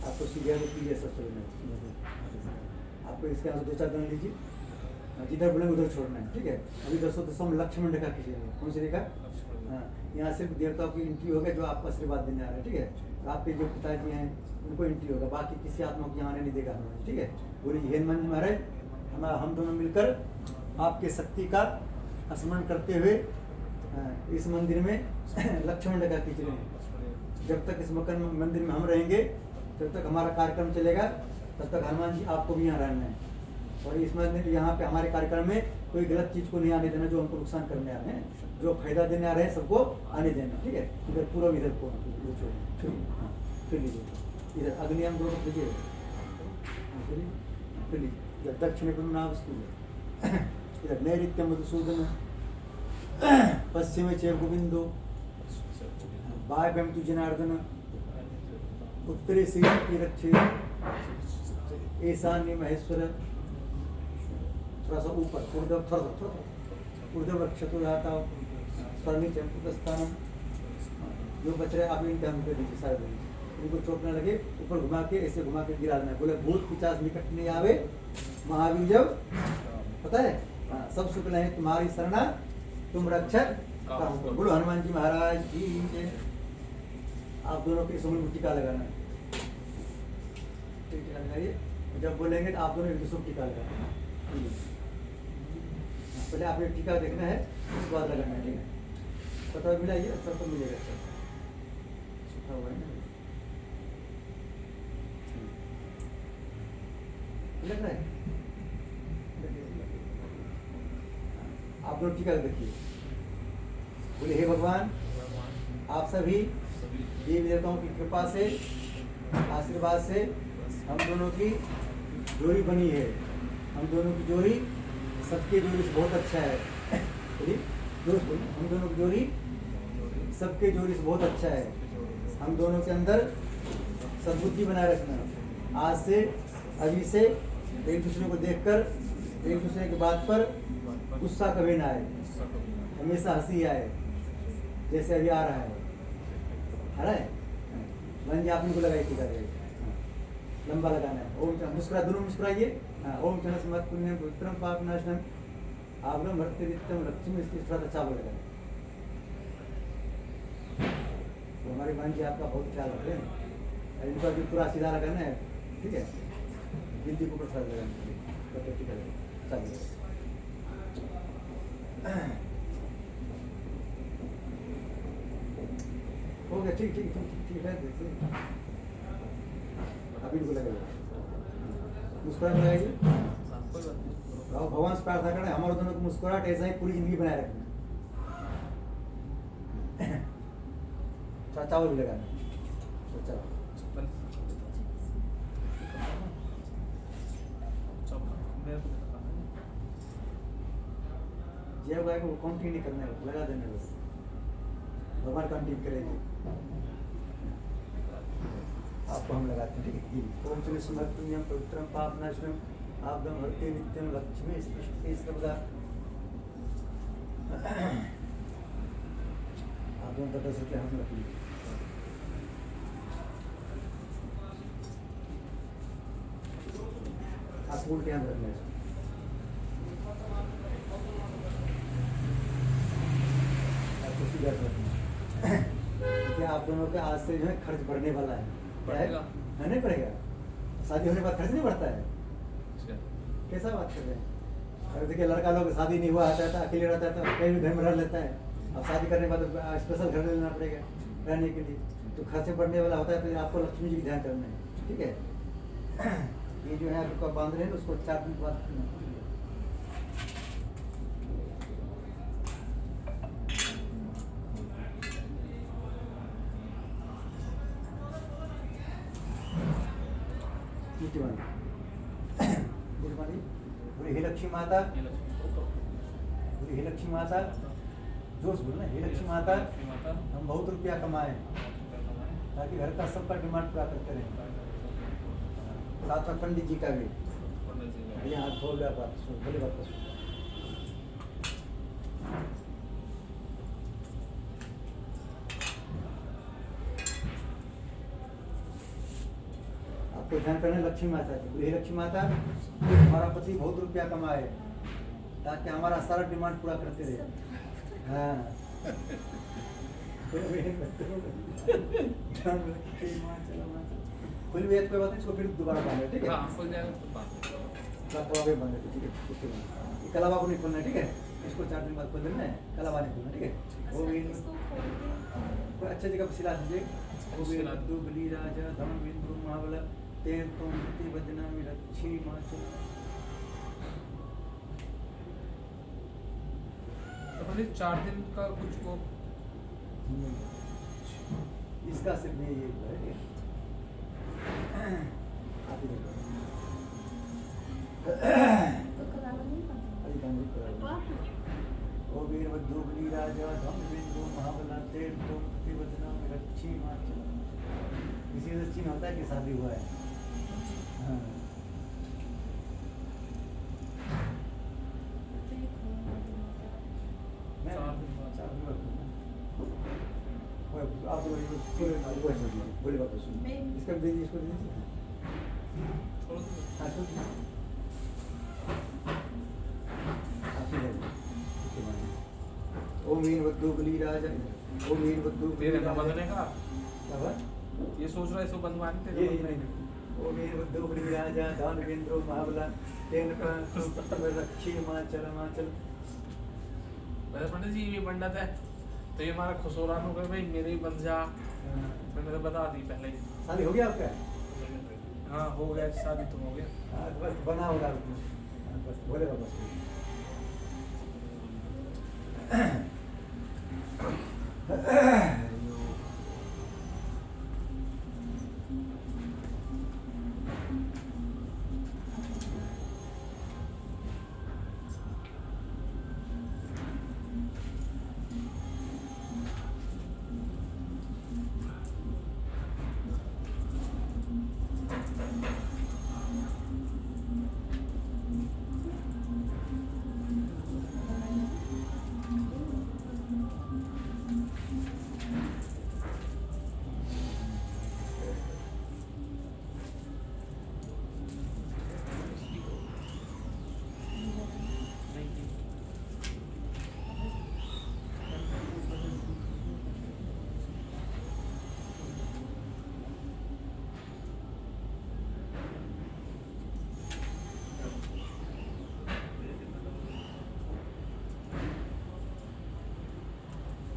आपको सीढ़िया को कीजिए सब आपको इसके आगे 2-4 गण लीजिए, जिधर बोले उधर छोड़ना है, ठीक है। अभी दसम लक्ष्मण रेखा कीजिएगा। कौन सी रेखा? हाँ, यहाँ सिर्फ देवताओं की एंट्री होगा जो आपको आशीर्वाद देने आ रहे हैं, ठीक है। तो आपके जो पिताजी हैं उनको एंट्री होगा, बाकी किसी आत्मा को यहाँ आने नहीं देगा हनुमान, ठीक है। बोलिए हनुमान जी महाराज, हम दोनों मिलकर आपके शक्ति का स्मरण करते हुए इस मंदिर में लक्ष्मण रेखा खींच रहे हैं। जब तक इस मकान मंदिर में हम रहेंगे, जब तक हमारा कार्यक्रम चलेगा, तब तक हनुमान जी आपको भी यहाँ रहना है। और इस मंदिर यहाँ पे हमारे कार्यक्रम में कोई गलत चीज को नहीं आने देना जो हमको नुकसान करने आ रहे हैं, जो फायदा देने आ रहे हैं सबको आने देना, ठीक है। इधर पूरा इधर को फिर लीजिए, इधर अग्नियाम दोनों लीजिए, फिर लीजिए इधर दक्षिण इधर नैऋत्य मधुसूदन, पश्चिम चेव गोविंदो, वायव्यम तु जनार्दन, उत्तरे श्री रक्षे, ईशान्य महेश्वर, थोड़ा सा ऊपर ऊर्ध्व रक्षतु जाता स्थानम। जो बच रहे आप इनका हम कर दीजिए सारे दिन, उनको चोट न लगे, ऊपर घुमा के ऐसे घुमा के गिरा देना। बोले भूत पिशाच निकट नहीं आवे, महावीर जब पता है, हाँ, सब शुक्ल है तुम्हारी शरणा, तुम रक्षक कहो। बोलो हनुमान जी महाराज की। आप दोनों के समूह टीका लगाना है। टीका लगाइए। जब बोलेंगे तो आप दोनों एक दूसरे को टीका लगाएं। पहले आप एक टीका देखना है, उसके बाद लगाना है, ठीक है? पता मिलाइए, अच्छा तो मिलेगा। अच्छा सूखा हुआ है ना, लग रहा है। आप लोग टीका देखिए। बोले हे भगवान, आप सभी देवी देवताओं की कृपा से, आशीर्वाद से हम दोनों की जोड़ी बनी है। हम दोनों की जोड़ी सबके जोड़ी से बहुत अच्छा है। बोलिए, दोस्त बोलिए, हम दोनों की जोड़ी सबके जोड़ी से बहुत अच्छा है। हम दोनों के अंदर सद्बुद्धि बनाए रखना। आज से, अभी से एक दूसरे को देखकर, एक दूसरे की बात पर गुस्सा कभी ना आए, हमेशा हंसी आए, जैसे अभी आ रहा है। आ रहा है? मान जी आप इनको लगाइए टीका देगा। लंबा लगाना है। ओम मुस्कुरा, दोनों मुस्कुराइए। हाँ, ओम चंद्र समर्थ पुण्यम पवित्रम पाप नाशनम आभरम भक्ति नित्यम लक्ष्मी स्थिर अच्छा बोलेगा। तो हमारी बहन जी आपका बहुत ख्याल रख रहे हैं। इनका भी पूरा सीधा लगाना है, ठीक है? गिनती को प्रसाद लगाना है, तो ठीक है। चलिए हो गया, ठीक ठीक ठीक ठीक है। देखिए अभी इनको लगेगा, मुस्कुराहट लगाइए। भगवान से प्रार्थना करें हमारे दोनों को मुस्कुराहट ऐसा ही पूरी जिंदगी बनाए रखना। चावल भी लगाना, जय भाई को काउंटिंग नहीं करना है, लगा देना बस। भगवान काउंटिंग करेंगे, आपको हम लगाते हैं, ठीक है? ओम चंद्र समर्थ पुण्यम पवित्रम पाप नाशनम आभरम भक्ति नित्यम लक्ष्मी स्थिर सर्वदा। आप दोनों तक रुपये हम रख लीजिए। आप उल्टे हाथ रखना है। आप दोनों के आज से जो है खर्च बढ़ने वाला है। बढ़ेगा? नहीं पड़ेगा। शादी होने के बाद खर्च नहीं बढ़ता है। कैसा बात कर रहे हैं? अगर देखिए लड़का लोग शादी नहीं हुआ आता है, अकेले रहता है, तो कहीं भी घर में रह लेता है। अब शादी करने के बाद स्पेशल घर लेना पड़ेगा रहने के लिए, तो खर्चे बढ़ने वाला होता है। तो आपको लक्ष्मी जी का ध्यान करना है, ठीक है? ये जो है आपको बांध रहे हैं, उसको 4 दिन बाद हे लक्ष्मी माता, हे लक्ष्मी माता, जोर से बोलना। हे लक्ष्मी माता, हम बहुत रुपया कमाए ताकि घर का सबका डिमांड पूरा करते रहे। साथ में पंडित जी का भी यहाँ खोल रहा बात सुन, बोले बात सुन। आपको ध्यान करना लक्ष्मी माता की। हे लक्ष्मी माता, हमारा पति बहुत रुपया कमाए ताकि हमारा सारा डिमांड पूरा करते रहे। हाँ खुल भी कोई बात नहीं, इसको फिर दोबारा बांधे, ठीक है? खुल जाएगा तो बांधे, ठीक है? कलावा को नहीं खोलना है, ठीक है? इसको 4 दिन बाद खोल देना है, कलावा नहीं खोलना, ठीक है? वो भी कोई अच्छी जगह पर सिला दीजिए। वो भी लड्डू बलि राजा धम बिंदु महाबला तेन तुम बदना लक्ष्मी माचल। तो मतलब 4 दिन का कुछ को इसका सिर्फ ये है। आप ही देखो। ओ वीर बद्दुबली राजा धम बिंदु महाबला तेन तुम बदना लक्ष्मी माचल। इसी से चिन्ह होता है कि शादी हुआ है। हाँ। आप बोले बात सुन, इसका दीजिए, इसको दीजिए। ओम वीर बद्दुबली राजा, ओम वीर बद्दुबली तेरे ना बंधने का क्या बात? ये सोच रहा है इसको बंधवाने ये नहीं ओ वीरभद्रो बलिराजा दानवेंद्रो महाबला तेन रक्षी हिमाचल हिमाचल। वैसे पंडित जी ये पंडित है तो ये हमारा खुशोरा नु कहे भाई मेरे ही बन जा, मैंने तो बता दी पहले ही। शादी हो गया आपका? हाँ हो गया, शादी तो हो गया। हाँ, बस बना होगा आपको। हाँ, बस बोले बस।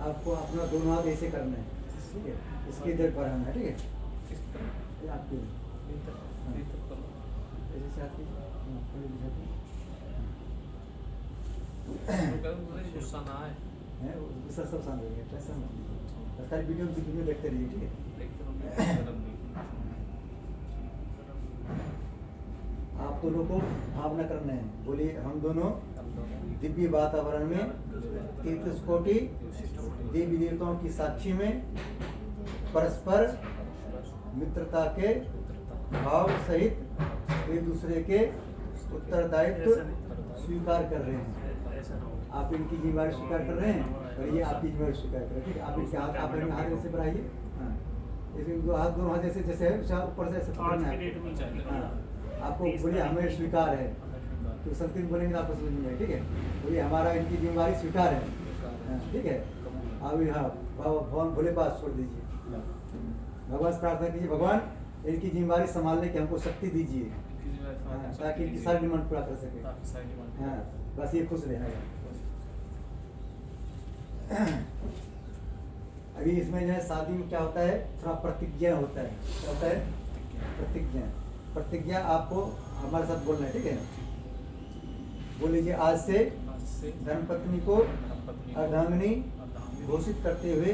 आपको अपना दोनों हाथ ऐसे करना है, ठीक है? इसकी इधर बढ़ाना है, ठीक है? ये आपकी ऐसे से आपकी थोड़ी दिशा में। गुस्सा ना आए, है गुस्सा सब शांत हो गया, टेंशन मत लीजिए। सारी वीडियो देखते रहिए, ठीक है? आप दोनों को भावना करना है, बोलिए हम दोनों दिव्य वातावरण में तीर्थ कोटि देवी देवताओं की साक्षी में परस्पर मित्रता के भाव सहित एक दूसरे के उत्तरदायित्व स्वीकार कर रहे हैं। आप इनकी जिम्मेदारी स्वीकार कर रहे हैं और ये आपकी जिम्मेदारी स्वीकार कर रहे हैं, ठीक है? आप इनके हाथ, आप इनके हाथ ऐसे बढ़ाइए। हाँ, ऐसे दोनों हाथ जैसे जैसे है ऊपर से ऐसे पकड़ना है। हाँ, आपको बोलिए हमें स्वीकार है, तो संस्कृत बोलेंगे तो आपको समझ में आएगा, ठीक है? बोलिए हमारा इनकी जिम्मेदारी स्वीकार है, ठीक है? अभी हाँ भगवान भोले पास छोड़ दीजिए, भगवान से प्रार्थना कीजिए, भगवान इनकी जिम्मेदारी संभालने की हमको शक्ति दीजिए, ताकि इनकी सारी डिमांड पूरा कर सके। हाँ, बस ये खुश रहना। अभी इसमें जो है शादी में क्या होता है, थोड़ा प्रतिज्ञा होता है। क्या होता है? प्रतिज्ञा। प्रतिज्ञा आपको हमारे साथ बोलना है, ठीक है? बोल लीजिए आज से धर्मपत्नी को अर्धांगिनी घोषित करते हुए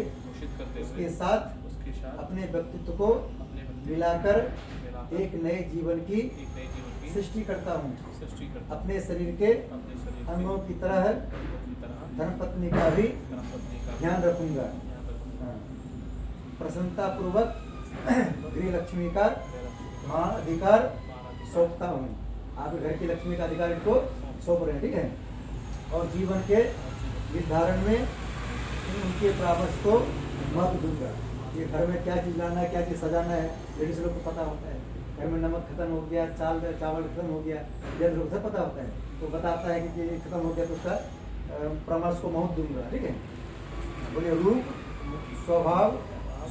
उसके साथ अपने व्यक्तित्व को मिलाकर एक नए जीवन की सृष्टि करता हूँ। अपने शरीर के अंगों की तरह धर्मपत्नी का भी ध्यान रखूंगा। प्रसन्नता पूर्वक गृह लक्ष्मी का मान अधिकार सौंपता हूँ। आप घर की लक्ष्मी का अधिकार इनको सौंप रहे हैं, ठीक है? और जीवन के निर्धारण में उनके परामर्श को महत्व दूंगा। ये घर में क्या चीज़ लाना है, क्या चीज़ सजाना है, लेडीज लोग को पता होता है। घर में नमक खत्म हो गया, चावल खत्म हो गया, जल्द लोग सब पता होता है, तो बताता है कि ये खत्म हो गया तो उसका परामर्श को महत्व दूंगा, ठीक है? बोलिए रूप, स्वभाव,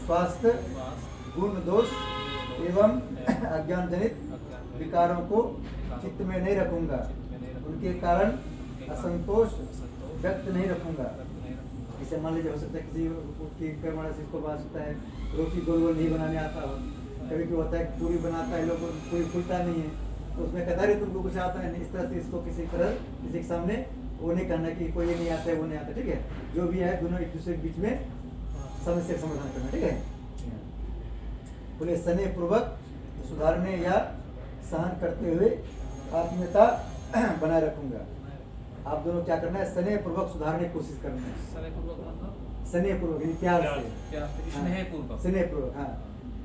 स्वास्थ्य, गुण दोष एवं अज्ञान जनित विकारों को चित्त में नहीं रखूंगा। उनके कारण असंतोष व्यक्त नहीं रखूंगा। इसे मान लीजिए हो सकता है किसी को बात सकता है रोटी गोल गोल नहीं बनाने आता हो, कभी क्या होता है पूरी बनाता है, लोग पूरी फूलता नहीं है, तो उसमें कहता है तुमको कुछ आता है नहीं, इस तरह से इसको किसी के सामने वो नहीं करना कि कोई ये नहीं आता है वो नहीं आता, ठीक है? जो भी है दोनों एक दूसरे के बीच में समस्या का समाधान करना, ठीक है? बोले स्नेह पूर्वक सुधारने या सहन करते हुए आत्मीयता बनाए रखूंगा। आप दोनों क्या करना है? स्नेह पूर्वक सुधारने की कोशिश करना है। स्नेह पूर्वक यानी प्यार से, स्नेह पूर्वक। हाँ,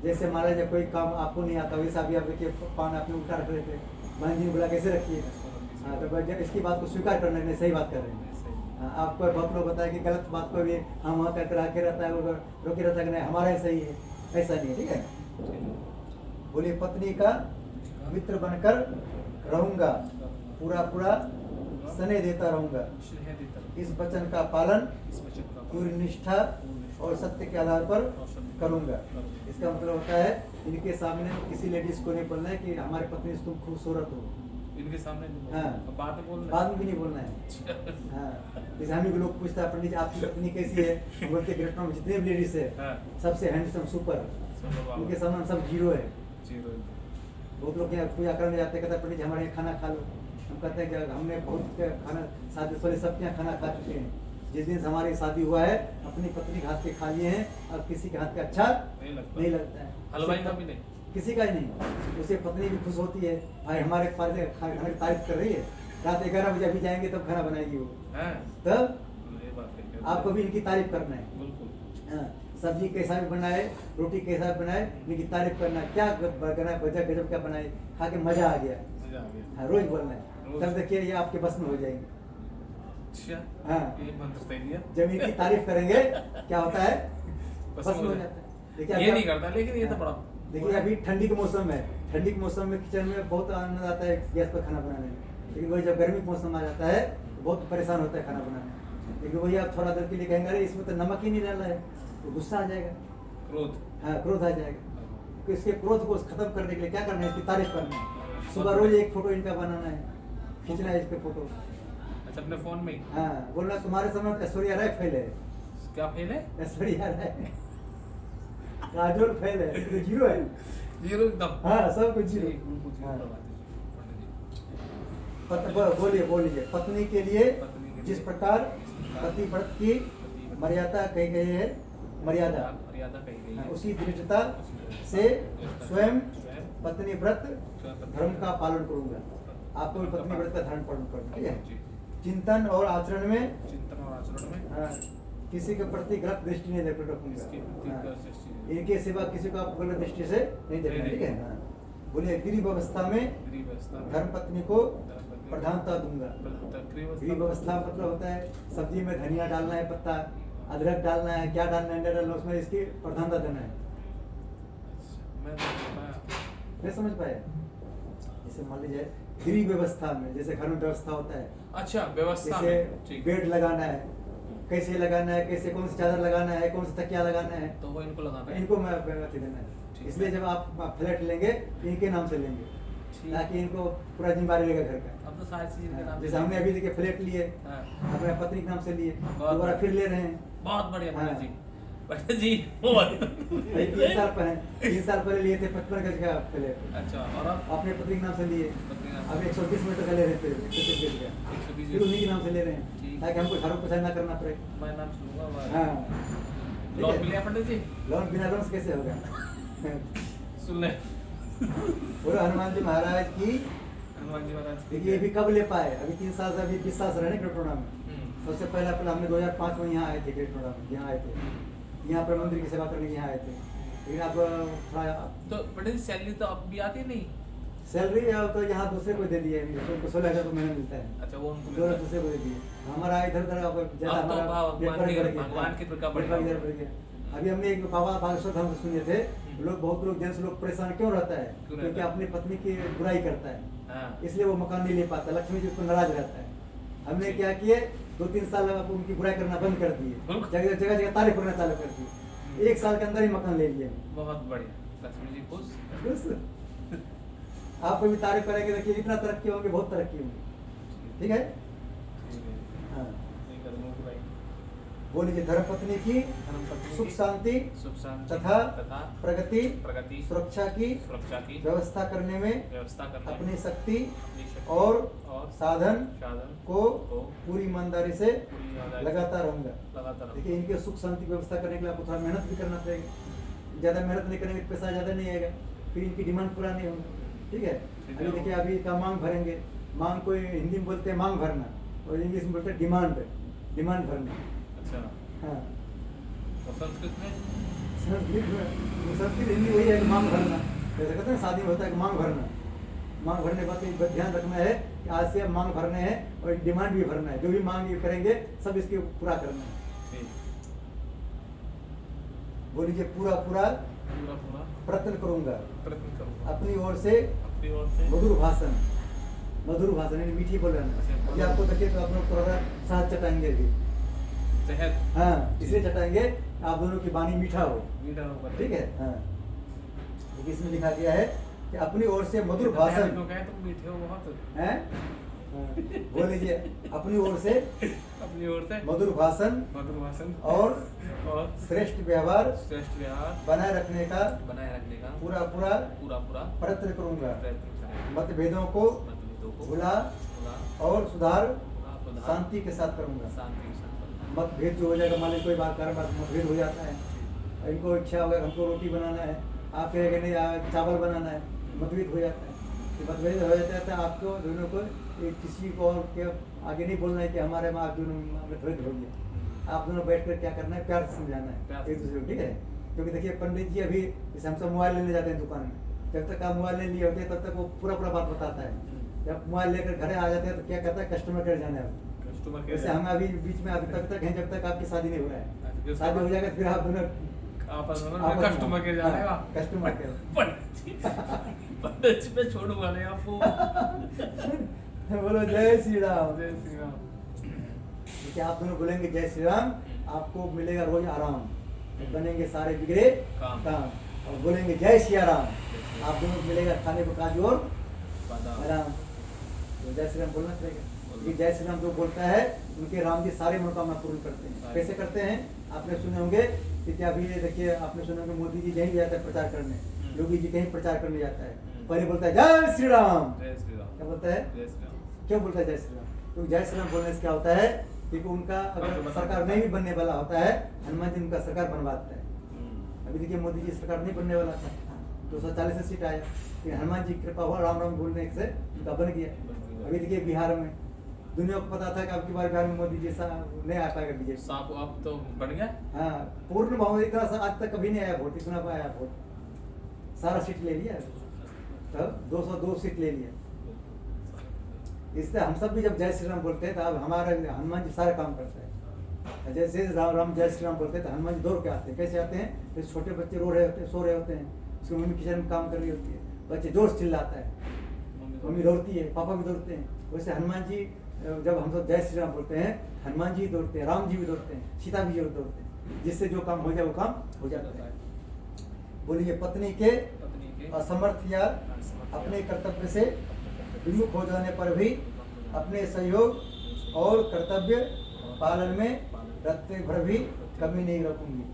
जैसे मान लीजिए कोई काम आपको नहीं आता, वैसा भी आप देखिए पान आपने उठा रख रहे थे, मान जी बोला कैसे रखिए। हाँ, तो जब इसकी बात को स्वीकार करना है, सही बात कर रहे हैं। आपको बहुत लोग बताया कि गलत बात को भी हम वहाँ करके रखे रहता है, वो रोके रहता है कि नहीं हमारा ही सही है, ऐसा नहीं है, ठीक है? बोलिए पत्नी का मित्र बनकर रहूंगा, पूरा रहूंगा, स्नेह देता रहूंगा, स्नेह देता रहूंगा, इस वचन का पालन इस वचन का पूरी पालन निष्ठा और सत्य के आधार पर और सत्य करूंगा। करूंगा। इसका मतलब होता है इनके सामने किसी लेडीज को नहीं बोलना है कि हमारे पत्नी से तुम खूबसूरत हो, इनके सामने नहीं हाँ। बोलना, बाद में बोलना बाद में भी नहीं बोलना है। हाँ, जैसे हम भी लोग पूछता है पंडित जी आपकी पत्नी कैसी है, हम बोलते हैं ग्रेट में जितने भी लेडीज है हाँ। सबसे हैंडसम सुपर, सुपर बाबा। उनके सामने हम सब जीरो है। जीरो है। बहुत लोग यहाँ पूजा करने जाते हैं, कहते हैं पंडित जी हमारे यहाँ खाना खा लो। हम कहते हैं कि हमने बहुत खाना शादी से पहले सबके यहाँ खाना खा चुके हैं, जिस दिन से हमारी शादी हुआ है अपनी पत्नी के हाथ के खा लिए हैं, और किसी के हाथ का अच्छा नहीं लगता है। हलवाई का भी नहीं, किसी का ही नहीं। उसे पत्नी भी खुश होती है, भाई हमारे पास खाने की तारीफ कर रही है, रात 11 बजे अभी जाएंगे तब खाना बनाएगी वो, हैं? तब ये बात है। आपको भी इनकी तारीफ करना है। बिल्कुल। हाँ, सब्जी कैसा भी बनाए, रोटी कैसा भी बनाए, इनकी तारीफ करना है। क्या करना है, गजब गजब क्या बनाए, खा के मजा आ गया। मजा आ गया। हाँ, रोज बोलना है, रोज। तब देखिए ये आपके बस में हो जाएंगे। अच्छा, हाँ, ये मंत्र सही दिया। जब इनकी तारीफ करेंगे क्या होता है, बस बस में में हो हो जाता है। ये नहीं करता, लेकिन ये तो हाँ, बड़ा देखिए अभी ठंडी के मौसम है, ठंडी के मौसम में किचन में बहुत आनंद आता है गैस पर खाना बनाने में, लेकिन वही जब गर्मी का मौसम आ जाता है तो बहुत परेशान होता है खाना बनाने में। लेकिन वही आप थोड़ा देर के लिए कहेंगे अरे इसमें तो नमक ही नहीं डाला है, तो गुस्सा आ जाएगा। क्रोध। हाँ, क्रोध आ जाएगा। तो इसके क्रोध को खत्म करने के लिए क्या करना है, इसकी तारीफ करना है। सुबह रोज एक फोटो इनका बनाना है, खींचना है इस पे फोटो। अच्छा, अपने फोन में ही? हाँ, बोलना तुम्हारे समय ऐश्वर्या राय फेल है, क्या फेल है? ऐश्वर्या राय काजोल फेल है, तो जीरो है। जीरो एकदम। हाँ, सब कुछ जीरो। बिल्कुल जीरो हाँ। करवा दीजिए, पंडित जी। बोलिए बोलिए, पत्नी के लिए पत्नी के लिए जिस प्रकार पतिव्रत की मर्यादा कही गई है, मर्यादा मर्यादा कही गई हाँ, है, उसी दृढ़ता से स्वयं पत्नी व्रत धर्म का पालन करूंगा। आपको भी पत्नी व्रत का धर्म पालन करना, ठीक है। जी। चिंतन और आचरण में चिंतन और आचरण में हाँ, किसी के प्रति गलत दृष्टि नहीं इसके रखूंगा। प्रति हाँ, गलत दृष्टि नहीं। इनके सिवा किसी को आप गलत दृष्टि से नहीं देखना, नहीं ठीक है। देखना। हाँ, बोलिए गृह व्यवस्था में गृह व्यवस्था में धर्म पत्नी को धर्मपत्नी को प्रधानता दूंगा। गृह व्यवस्था मतलब होता है सब्जी में धनिया डालना है, पत्ता अदरक डालना है, क्या डालना है नहीं डालना, उसमें इसकी प्रधानता देना है। मैं नहीं समझ पाए? जैसे मान लीजिए गृह व्यवस्था में जैसे घर में व्यवस्था होता है, अच्छा, व्यवस्था जैसे में ठीक। बेड लगाना है, कैसे लगाना है, कैसे कौन सी चादर लगाना है, कौन सा तकिया लगाना है, तो वो इनको लगाना है। इनको मैं अथी देना है। ठीक इसलिए है। जब आप फ्लैट लेंगे इनके नाम से लेंगे, ठीक। ताकि इनको पूरा जिम्मेदारी रहेगा घर का। अब तो सारी चीज इनके नाम जैसे से हमने अभी देखिए फ्लैट लिए, हाँ। अपने पत्नी के नाम से लिए, बहुत दोबारा बढ़िया। फिर ले रहे हैं। बहुत बढ़िया पंडित हाँ। जी, पंडित जी बहुत। अभी 3 साल पहले लिए थे 55 गज का फ्लैट, अच्छा, और अब अपने पत्नी के नाम से लिए। पत्नी नाम अब 120 मीटर का ले रहे थे, 120 गज का, 120 फिर उन्हीं के नाम से ले रहे हैं, ठीक। ताकि हमको झाड़ू पोछा ना करना पड़े। मैं नाम सुनूंगा। हाँ, लॉन मिल गया पंडित जी? लोन बिना लोन से कैसे होगा? सुन ले। बोलो हनुमान जी महाराज की। हनुमान जी महाराज की देखिए अभी कब ले पाए, अभी 3 साल से, अभी 20 साल से रहने ग्रेटोड़ा में। हम्म। सबसे पहला हमने 2005 में यहाँ आए थे ग्रेटोड़ा में, यहाँ आए थे, यहाँ पर मंदिर की सेवा करने यहाँ आए थे। लेकिन अब थोड़ा तो पंडित जी सैलरी तो अब भी आती नहीं? सैलरी तो यहाँ दूसरे को दे दिए, उनको 16,000 तो महीना मिलता है, अच्छा, वो उनको दोनों मिलता है। दूसरे को दे दिए। हमारा इधर उधर अब ज्यादा अब तो हमारा भगवान पेपर की- बढ़ गया। भगवान की कृपा बढ़ पेपर गया। इधर बढ़ गया। अभी हमने एक बाबा बागेश्वर धाम से सुने थे, लोग बहुत लोग जेंट्स लोग परेशान क्यों रहता है, क्यों क्योंकि रहता है? अपनी पत्नी की बुराई करता है, हाँ। इसलिए वो मकान नहीं ले पाता, लक्ष्मी जी उस पर नाराज रहता है। हमने क्या किए, 2-3 साल अब उनकी बुराई करना बंद कर दिए, बिल्कुल। जगह जगह जगह तारीफ करना चालू कर दिए। 1 साल के अंदर ही मकान ले लिए। बहुत बढ़िया, लक्ष्मी जी खुश। बस। आप भी तारीफ करेंगे, देखिए इतना तरक्की होंगे, बहुत तरक्की होंगी, ठीक है। हाँ, नहीं करूँगा बुराई। बोलिए धर्मपत्नी की धर्मपत्नी सुख की शांति सुख शांति तथा तथा प्रगति प्रगति सुरक्षा की सुरक्षा की व्यवस्था करने में व्यवस्था करने अपनी में शक्ति अपनी शक्ति और और साधन साधन को को पूरी ईमानदारी से पूरी ईमानदारी से लगातार रहूंगा। लगातार देखिए इनके सुख शांति की व्यवस्था करने के लिए आपको थोड़ा मेहनत भी करना पड़ेगा। ज्यादा मेहनत नहीं करेंगे तो पैसा ज्यादा नहीं आएगा, फिर इनकी डिमांड पूरा नहीं होगा, ठीक है। अभी देखिए अभी इसका मांग भरेंगे, मांग को हिंदी में बोलते हैं मांग भरना, और इंग्लिश में बोलते हैं डिमांड भरना। अच्छा, हाँ, और संस्कृत में संस्कृत हिंदी वही है कि मांग भरना। जैसे कहते हैं शादी में होता है कि मांग भरना, मांग भरने के बाद तो ध्यान रखना है कि आज से मांग भरने हैं और डिमांड भी भरना है, जो भी मांग ये करेंगे सब इसके पूरा करना है। ठीक। बोलिए पूरा पूरा पूरा पूरा प्रयत्न करूंगा प्रयत्न करूँगा अपनी ओर से अपनी ओर से मधुर भाषण मधुर भाषण यानी मीठी बोल रहे हैं। अभी आपको देखिए तो आप लोग थोड़ा सा साथ चटाएंगे भी, शहद हाँ इसलिए चटाएंगे आप दोनों की वाणी मीठा हो, मीठा होगा, ठीक है। हाँ देखिए इसमें लिखा गया है कि अपनी ओर से मधुर भाषण क्यों कहे तुम मीठे हो बहुत है, बोल लीजिए अपनी ओर से अपनी ओर से मधुर भाषण और श्रेष्ठ व्यवहार बनाए रखने का पूरा प्रयत्न करूंगा। मतभेदों को भुला और सुधार शांति के साथ करूंगा। मतभेद जो हो जाएगा, मान लीजिए कोई बात कारण मतभेद हो जाता है, इनको इच्छा होगा हमको रोटी बनाना है, आप कहेंगे नहीं चावल बनाना है, मतभेद हो जाता है। मतभेद हो जाता है तो आपको दोनों को किसी को और के आगे नहीं बोलना है कि हमारे में आप दोनों मतभेद हो गया। आप दोनों बैठ कर क्या करना है, प्यार से समझाना है एक दूसरे को, ठीक है। क्योंकि देखिए पंडित जी अभी जैसे हम सब मोबाइल लेने जाते हैं दुकान में, जब तक आप मोबाइल नहीं लिए होते तब तक वो पूरा बात बताता है। जब मोबाइल लेकर घर आ जाते हैं तो क्या करता है, कस्टमर केयर जाना है। जैसे हम अभी बीच में अभी तक हैं जब तक आपकी शादी नहीं हो रहा है, शादी हो जाएगा फिर आप दोनों कस्टमर केयर जाएगा, कस्टमर केयर पंडित जी पे छोड़ूंगा नहीं आपको। बोलो जय श्री राम। जय श्री राम। देखिए आप दोनों बोलेंगे जय श्री राम, आपको मिलेगा रोज आराम, बनेंगे सारे बिगड़े काम। और बोलेंगे जय सिया राम, आप दोनों को मिलेगा खाने को काजू और आराम। तो जय श्री राम बोलना पड़ेगा। ये जय श्री राम जो बोलता है उनके राम जी सारे मनोकामना पूर्ण करते हैं। कैसे करते हैं आपने सुने होंगे कि क्या अभी देखिए आपने सुना होंगे मोदी जी कहीं जाता है प्रचार करने, योगी जी कहीं प्रचार करने जाता है, पहले बोलता है जय श्री राम। क्या बोलता है, क्यों बोलता है जय श्री राम? क्योंकि जय श्री राम बोलने से क्या होता है कि उनका अगर सरकार नहीं भी बनने वाला होता है, हनुमान जी उनका सरकार बनवाता है। अभी देखिए मोदी जी सरकार नहीं बनने वाला था, 240 सीट आया, फिर हनुमान जी की कृपा हुआ, राम राम बोलने से उनका बन गया। अभी देखिए बिहार में दुनिया को पता था कि अब की बार बिहार में मोदी जी नहीं आ पाएगा बीजेपी, साहब अब तो बन गया। हाँ पूर्ण बहुमत तरह से आज तक कभी नहीं आया वोट, इतना आया वोट, सारा सीट ले लिया, तब 202 सीट ले लिया। इससे हम सब भी जब जय श्री राम बोलते हैं तो अब हमारा हनुमान जी सारे काम करते हैं। जैसे राम राम जय श्री राम बोलते हैं तो हनुमान जी दौड़ के आते हैं। कैसे आते हैं, तो छोटे बच्चे रो रहे होते हैं, सो रहे होते हैं, उसकी मम्मी किचन में काम कर रही होती है, बच्चे जोर से चिल्लाता है, मम्मी दौड़ती है, पापा भी दौड़ते हैं। वैसे हनुमान जी जब हम सब जय श्री राम बोलते हैं, हनुमान जी दौड़ते हैं, राम जी भी दौड़ते हैं, सीता भी दौड़ते हैं, जिससे जो काम हो जाए वो काम हो जाता है। बोलिए पत्नी के असमर्थ या अपने कर्तव्य से विमुख हो जाने पर भी अपने सहयोग और कर्तव्य पालन में रत्ते भर भी कमी नहीं रखूंगी।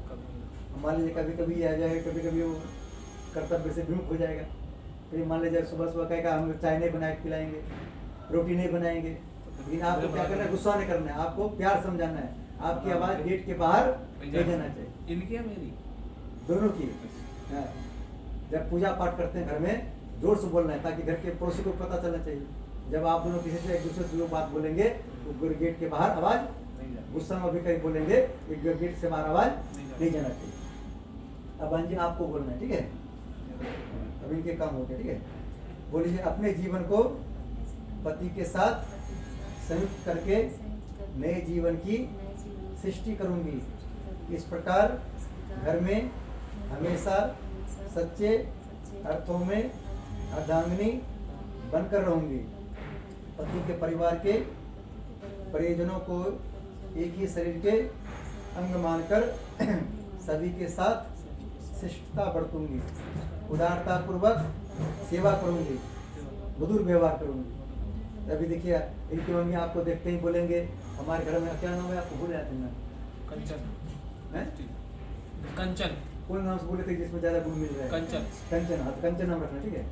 मान लीजिए कभी कभी आ जाएगा, कभी कभी वो कर्तव्य से विमुख हो जाएगा, फिर मान लीजिए सुबह सुबह कहेगा हम चाय नहीं बना के पिलाएंगे, रोटी नहीं बनाएंगे, लेकिन आपको क्या करना है, गुस्सा नहीं करना है, आपको प्यार समझाना है, आपकी आवाज गेट के बाहर ले जाना चाहिए। इनकी है मेरी दोनों की। हाँ। जब पूजा पाठ करते हैं घर में जोर से बोलना है ताकि घर के पड़ोसी को पता चलना चाहिए। जब आप दोनों किसी से एक दूसरे से जो बात बोलेंगे तो गेट के बाहर आवाज, गुस्सा में भी कहीं बोलेंगे गेट से बाहर आवाज नहीं जाना चाहिए। अब जी आपको बोलना है, ठीक है, अब इनके काम हो गए, ठीक है। बोलिए अपने जीवन को पति के साथ संयुक्त करके नए जीवन की सृष्टि करूंगी। इस प्रकार घर में हमेशा सच्चे अर्थों में अर्धांगिनी बनकर रहूंगी। पति के परिवार के परिजनों को एक ही शरीर के अंग मानकर सभी के साथ शिष्टता बरतूंगी। उदारता पूर्वक सेवा करूंगी, मधुर व्यवहार करूंगी। अभी देखिए इनकी मम्मी आपको देखते ही बोलेंगे हमारे घर में क्या नाम है, आपको भूल जाते हैं कंचन हैं? कंचन कौन नाम से बोले थे जिसमें ज्यादा गुण मिल रहा है? कंचन। कंचन, हाँ कंचन नाम रखना, ठीक है,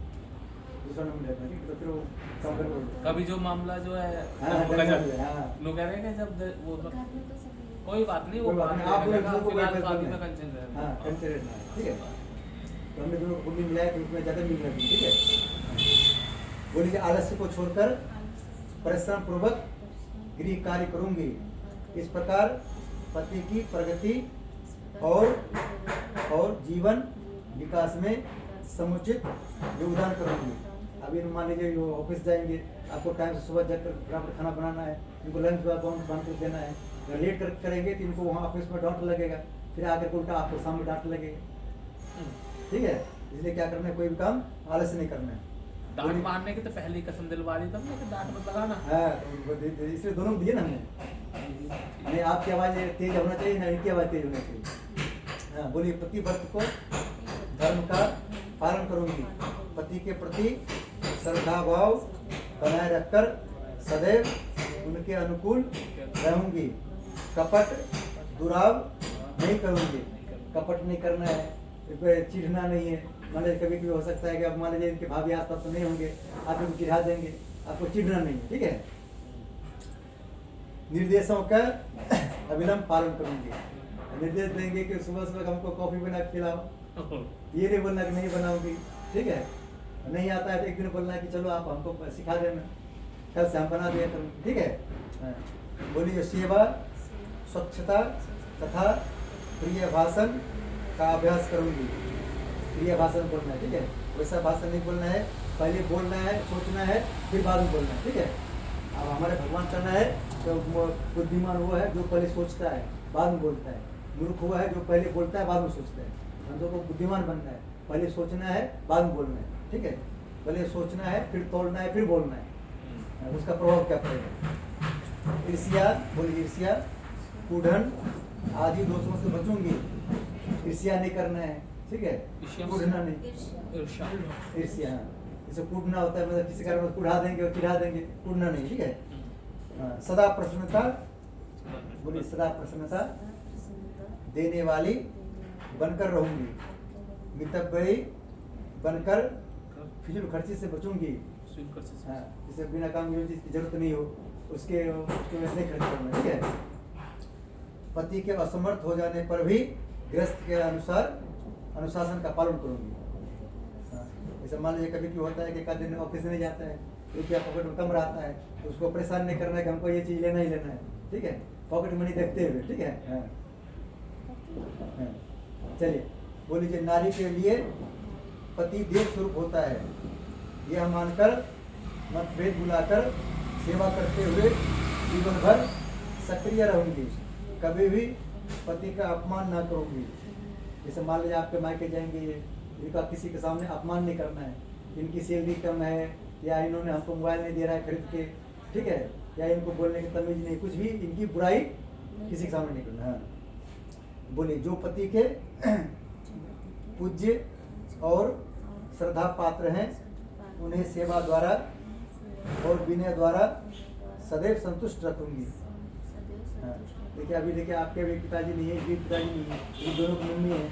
दूसरा नाम रखना, ठीक है, तो फिर वो काम कर कभी जो मामला जो है हाँ, वो कंचन, कंचन। हाँ। लोग कह रहे हैं कि जब वो कोई बात नहीं, वो कोई बात नहीं, आप फिलहाल दोनों को फिलहाल बैठ शादी करना में है। कंचन रहना। हाँ कंचन रहना है, ठीक है। तो हमने दोनों को कुंडली मिलाया तो उसमें ज्यादा मिल रहा है, ठीक है। बोलिए आलस्य को छोड़कर परिश्रम पूर्वक गृह कार्य करूंगी। इस प्रकार पति की प्रगति और जीवन विकास में समुचित योगदान करूंगी। अभी मान लीजिए ऑफिस जाएंगे, आपको टाइम से सुबह जाकर बराबर खाना बनाना है, इनको लंच बन कर देना है, अगर लेट करेंगे तो इनको वहाँ ऑफिस में डांट लगेगा, फिर आकर के उल्टा आपको सामने डांट लगेगा, ठीक है। इसलिए क्या करना है, कोई भी काम आलस्य नहीं करना है। डांट मारने के तो पहले ही कसम दिलवा दी तब ना डांट मत लगाना। हाँ, तो इसलिए दोनों को दिए ना हमने। नहीं आपकी आवाज तेज होना चाहिए ना इनकी आवाज तेज होना चाहिए। हाँ बोलिए, पति व्रत को धर्म का पालन करूंगी, पति के प्रति श्रद्धा भाव बनाए रखकर सदैव उनके अनुकूल रहूंगी, कपट दुराव नहीं करूंगी। कपट नहीं करना है, चिढ़ना नहीं है। मान लीजिए कभी कभी हो सकता है कि अब मान लीजिए इनके भाभी आसपास तो नहीं होंगे, आप इनको चिढ़ा देंगे, आपको चिढ़ना नहीं है, ठीक है। निर्देशों का अविलंब पालन करूंगी, निर्देश देंगे कि सुबह सुबह हमको कॉफी बना के खिलाओ, ये नहीं बोलना कि नहीं बनाऊंगी, ठीक है। नहीं आता है तो एक दिन बोलना है कि चलो आप हमको सिखा देना, कल से हम बना दिया करूँगी, ठीक है। हाँ। बोलिए, सेवा स्वच्छता तथा प्रिय भाषण का अभ्यास करूंगी। प्रिय भाषण बोलना है, ठीक है। वैसा भाषण नहीं बोलना है, पहले बोलना है, सोचना है, फिर बाद में बोलना है, ठीक है। अब हमारे भगवान करना है तो बुद्धिमान वो है जो पहले सोचता है बाद में बोलता है, मूर्ख हुआ है जो पहले बोलता है बाद में सोचता है। हम लोग को बुद्धिमान बनना है, पहले सोचना है बाद में बोलना है, ठीक है। पहले सोचना है, फिर तोड़ना है, फिर बोलना है, उसका प्रभाव क्या पड़ेगा। ईर्ष्या, बोलिए ईर्ष्या, कुढ़न आदि दोषों से बचूंगी। ईर्ष्या नहीं करना है, ठीक है, कुढ़ना नहीं, ईर्ष्या जैसे कूटना होता है, मतलब किसी कारण कुढ़ा देंगे और चिढ़ा देंगे, कूटना नहीं, ठीक है। सदा प्रसन्नता, बोलिए सदा प्रसन्नता देने वाली बनकर रहूंगी, मितव्ययी बनकर फिजूल खर्ची से बचूंगी। हाँ, जैसे बिना काम की चीज की जरूरत नहीं हो उसके वैसे नहीं खर्च करना, ठीक है। पति के असमर्थ हो जाने पर भी गृहस्थ के अनुसार अनुशासन का पालन करूंगी। जैसे मान लीजिए कभी क्यों होता है कि एक दिन ऑफिस नहीं जाता है, रुपया पॉकेट में कम रहता है, तो उसको परेशान नहीं करना है कि हमको ये चीज लेना ही लेना है, ठीक है, पॉकेट मनी देखते हुए, ठीक है। हाँ। हाँ। चलिए बोलिए, नारी के लिए पति देव स्वरूप होता है, यह मानकर मतभेद बुलाकर सेवा करते हुए जीवन भर सक्रिय रहूंगी, कभी भी पति का अपमान ना करूंगी। जैसे मान लीजिए आपके मायके जाएंगे, इनका किसी के सामने अपमान नहीं करना है, इनकी सैलरी कम है या इन्होंने हमको मोबाइल नहीं दे रहा है खरीद के, ठीक है, या इनको बोलने की तमीज नहीं, कुछ भी इनकी बुराई किसी के सामने नहीं करना। हाँ। बोलिए, जो पति के पूज्य और श्रद्धा पात्र हैं उन्हें सेवा द्वारा और विनय द्वारा सदैव संतुष्ट रखूंगी। हाँ। देखिए अभी देखिए आपके भी पिताजी नहीं है, इनकी पिताजी नहीं है, ये दोनों की मम्मी है,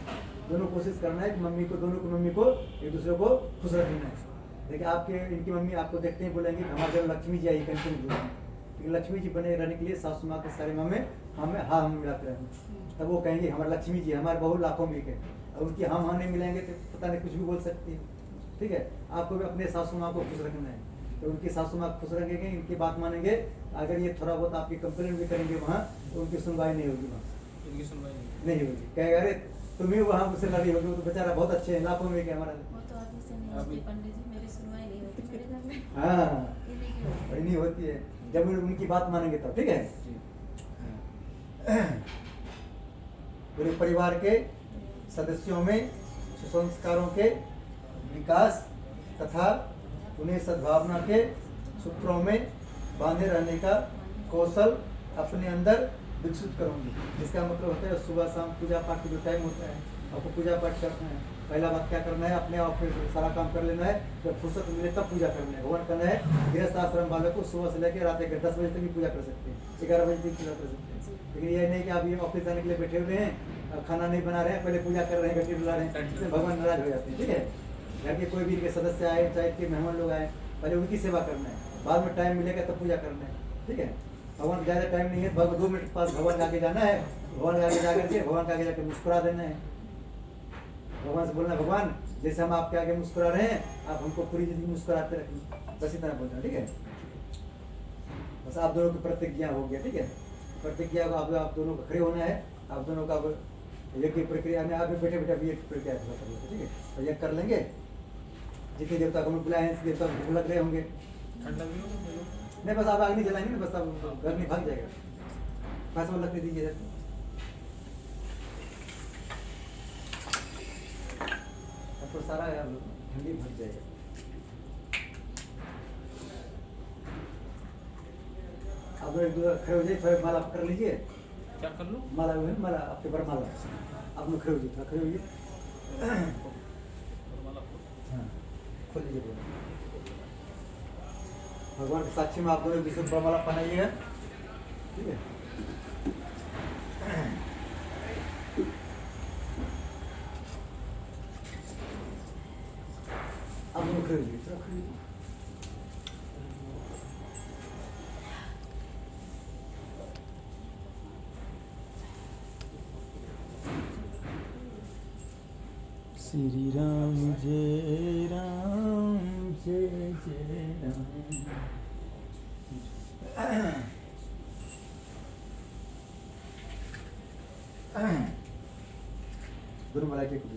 दोनों कोशिश करना है कि मम्मी को, दोनों की मम्मी को एक दूसरे को खुश रखना है। देखिए आपके इनकी मम्मी आपको देखते ही बोलेंगे हमारे घर लक्ष्मी जी आई, कंटिन्यू बोलेंगे, लेकिन लक्ष्मी जी बने रहने के लिए सासू माँ के सारे मामे हमें हाँ हम मिलाते रहेंगे, तब वो कहेंगे हमारे लक्ष्मी जी हमारे बहु लाखों में के, और उनकी हम हाँ नहीं मिलेंगे तो पता नहीं कुछ भी बोल सकती है, ठीक है। आपको भी अपने सासू माँ को खुश रखना है, तो उनकी सासू माँ खुश रखेंगे, इनकी बात मानेंगे। अगर ये थोड़ा बहुत आपकी कंप्लेंट भी करेंगे वहाँ तो उनकी सुनवाई नहीं होगी, वहाँ उनकी सुनवाई नहीं होगी, कहेगा अरे तुम ही वहाँ मुझसे लड़ी होगी, वो तो बेचारा बहुत अच्छे हैं, लाखों में के हमारा। वो तो अभी से नहीं होती पंडित जी, मेरी सुनवाई नहीं होती मेरे घर में। हाँ ये नहीं होती है, जब उनकी बात मानेंगे तब, ठीक है। पूरे परिवार के सदस्यों में सुसंस्कारों के विकास तथा उन्हें सद्भावना के सूत्रों में बांधे रहने का कौशल अपने अंदर विकसित करूंगी। इसका मतलब होता है सुबह शाम पूजा पाठ का जो टाइम होता है आपको पूजा पाठ करना है, पहला बात क्या करना है, अपने आप में सारा काम कर लेना है, जब फुर्सत मिले तब पूजा करना है, भगवान करना है। गृहस्थ आश्रम वालों को सुबह से लेकर रात के 10 बजे तक भी पूजा कर सकते हैं, 11 बजे तक पूजा कर सकते हैं, लेकिन ये नहीं कि आप ये ऑफिस जाने के लिए बैठे हुए हैं, खाना नहीं बना रहे हैं, पहले पूजा कर रहे हैं, घंटी बुला रहे हैं, इससे भगवान नाराज हो जाते हैं, ठीक है। घर के कोई भी के सदस्य आए चाहे के मेहमान लोग आए, पहले उनकी सेवा करना है, बाद में टाइम मिलेगा तब पूजा करना है, ठीक है। भगवान ज़्यादा टाइम नहीं है, 2 मिनट के पास भगवान के आगे जाना है, भगवान के आगे जाकर के भगवान के आगे जाकर मुस्कुरा देना है, भगवान से बोलना भगवान जैसे हम आपके आगे मुस्कुरा रहे हैं आप हमको पूरी जिंदगी मुस्कुराते रखें, बस इतना बोलना, ठीक है। बस आप दोनों की प्रतिज्ञा हो गया, ठीक है। प्रतिज्ञा को आप दोनों को खड़े होना है, आप दोनों का यज्ञ प्रक्रिया में आप बैठे बैठे अभी एक प्रक्रिया कर लेंगे, ठीक है। तो यज्ञ कर लेंगे, जितने देवता को हम बुलाए हैं देवता को लग रहे होंगे, नहीं बस आप आग नहीं जलाएंगे ना, बस आप घर नहीं भाग जाएगा, बस वो लगते दीजिए, आपको सारा ठंडी भग जाएगा। आप लोग एक दो खड़े हो जाइए, थोड़ा माला पकड़ लीजिए। क्या कर लूँ? माला हुई है, माला आपके ऊपर माला। आप लोग खड़े हो जाइए, थोड़ा खड़े होइए। हाँ, खोल लीजिए पूरा। भगवान के साक्षी में आप दोनों एक दूसरे को माला पहनाइएगा, ठीक है। आप लोग खड़े होइए, थोड़ा खड़े होइए। श्री राम जय राम जय जय राम। गुरु महाराज के कुछ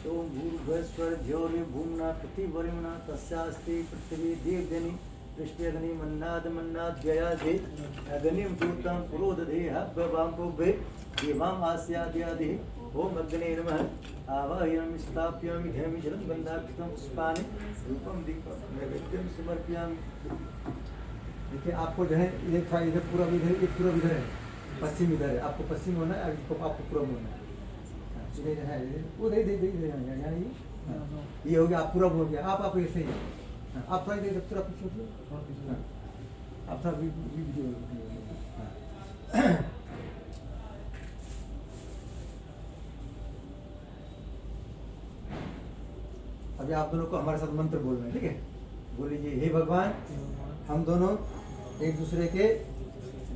ओम भूर्भुवस्वर द्योर्य भूम्ना पृथिवीर्यमना तस्यास्ति पृथ्वी देवजनि पृष्ठेगनि मन्नाद मन्नाद व्ययाधि अग्निं भूतं पुरोदधे हव्यवां पुभ्ये देवाम् आस्याद्यादि ओम अग्ने नमः आवाहयामि स्थापयामि घृणामि जलं गन्धाक्षतं पुष्पाणि रूपं दीपं नैवेद्यं समर्पयामि। देखिए आपको जो है इधर पूरा इधर ये पूरा इधर है, पश्चिम इधर है, आपको पश्चिम होना है, आपको पूर्व होना है। इधर है वो दे दे दे ये हो गया, आप पूरा हो गया। आप ऐसे ही आप थोड़ा देर थोड़ा पीछे हो, आप थोड़ा वीडियो। अभी आप दोनों को हमारे साथ मंत्र बोलना है, ठीक है। बोलिए, हे भगवान, हम दोनों एक दूसरे के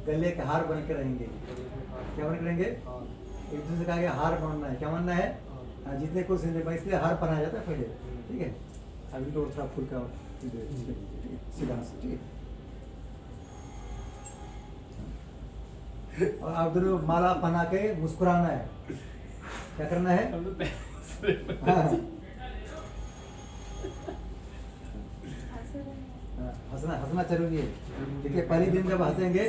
गले के हार बन के रहेंगे। क्या बन के रहेंगे? एक दूसरे का आगे हार बनना है। क्या बनना है? जितने को इसलिए हार पहनाया जाता है पहले, ठीक है। अभी तो थोड़ा फूल का सीधा से, ठीक है। और आप दोनों माला पहना के मुस्कुराना है। क्या करना है? हाँ, हंसना हंसना जरूरी है। देखिए पहले दिन जब हंसेंगे,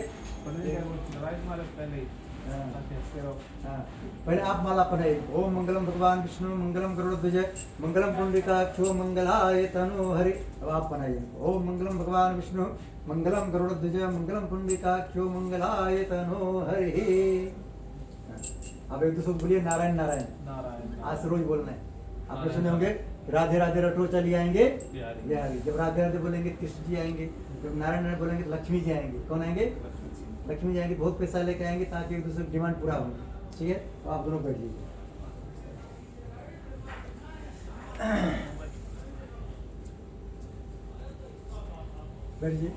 पहले आप माला पढ़ाइए। ओम मंगलम भगवान विष्णु मंगलम गरुड़ध्वज मंगलम पुंडरीकाक्षो मंगलाय तनु हरि। अब आप पढ़ाइए, ओम मंगलम भगवान विष्णु मंगलम गरुड़ध्वज मंगलम पुंडरीकाक्षो मंगलाय तनु हरि। अब एक दूसरे को बोलिए नारायण नारायण नारायण। आज से रोज बोलना है। आपने सुने होंगे राधे राधे रटो चली आएंगे बिहारी। जब राधे राधे बोलेंगे कृष्ण जी आएंगे, जब नारायण नारायण बोलेंगे तो लक्ष्मी जी आएंगे। कौन आएंगे? लक्ष्मी जी आएंगे। बहुत पैसा लेके आएंगे ताकि एक दूसरे की डिमांड पूरा हो, ठीक है। तो आप दोनों बैठ लीजिए। बैठ जाइए।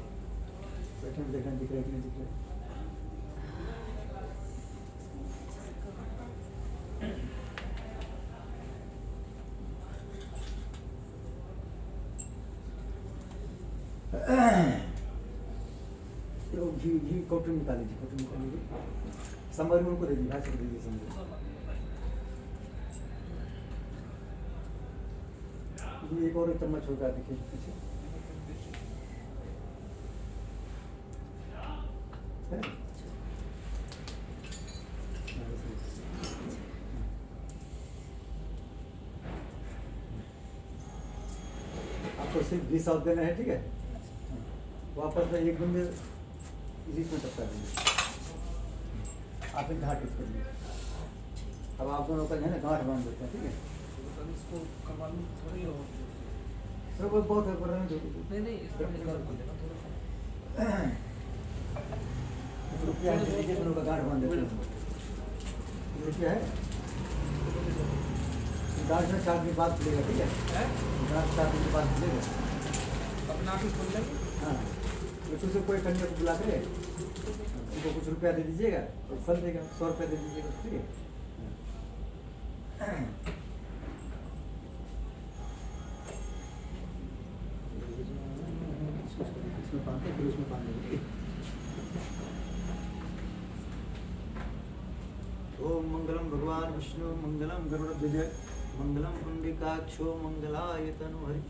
बैठने में देखना दिख रहा है कि नहीं दिख रहा है? घी घी कौटन निकाल लीजिए, कौटन निकाल लीजिए। संबर में उनको दे दीजिए, भाई को दे दीजिए संबर। एक और चम्मच होगा, देखिए पीछे आपको सिर्फ 20 साल देना है, ठीक है। वापस में एक बंदे इसमें टपका देंगे। आप एक घाट इसको दीजिए। अब आप दोनों का जो है ना गांठ बांध देते हैं, ठीक है। इसको करवा लूँ थोड़ी हो सर वो बहुत है, नहीं इसको निकाल देना थोड़ा। रुपया दीजिए, दोनों का गांठ बांध देते हैं। रुपया है, गांठ में 4 दिन बाद खुलेगा, ठीक है। गांठ 4 दिन के बाद खुलेगा, अपना आप ही खोल लेंगे। हाँ, तो से कोई कन्या को बुला करे उनको कुछ रुपया दे दीजिएगा और फल देगा। 100 रुपया दे दीजिएगा, ठीक है। इसमें बांधते फिर उसमें बांध देंगे। ओम मंगलम भगवान विष्णु मंगलम गरुड़ध्वज मंगलम पुंडरीकाक्षो मंगलाय तनु हरि।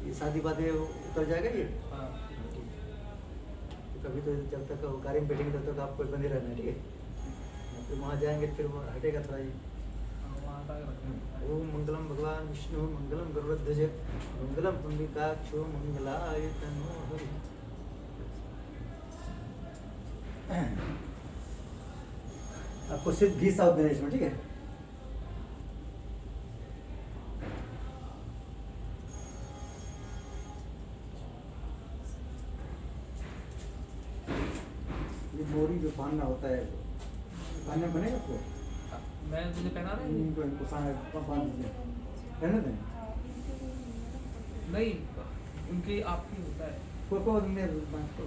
ये शादी बातें उतर जाएगा ये। हाँ। तो कभी तो जब तक वो गाड़ी में बैठेंगे तब तक आपको बंदे रहना है, ठीक है। फिर वहाँ जाएंगे फिर वो हटेगा थोड़ा ये। वहाँ तक रखना। ओम मंगलम भगवान विष्णु मंगलम गरुड़ध्वज मंगलम पुंडरीकाक्षो मंगलाय तनो हरि। आपको सिर्फ घी साउथ देना इसमें, ठीक है? ये बोरी जो बांधना होता है, बांधना बनेगा आपको? मैं तुझे पहना रहा हूँ? इनको इनको बांध दीजिए, पहना दें। नहीं, उनके आपकी होता है। को मैं बांध को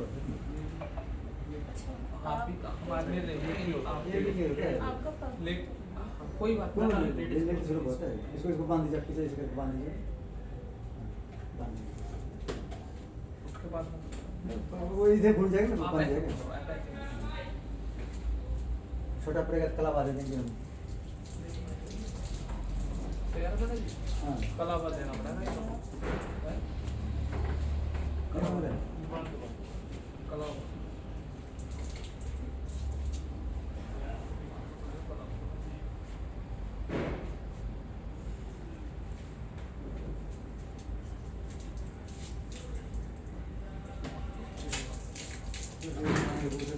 आप ही हमारे लिए आप ये भी क्या है? आपका पग ले कोई बात कोई नहीं, नहीं, लेट शुरू होता है। इसको बांध दीजिए, पीछे इसको बांध दीजिए, बांध दीजिए। उसके बाद वो इधर घुल जाएगा ना, आप बांध ऐसे जाएगा। करो, ऐसा ऐसे करो। छोटा पड़ेगा, कला बांध देंगे हम। तैयार कर जी। हाँ, कलावा देना पड़ेगा इसको। हैं? क्या हो रहा है? कलावा।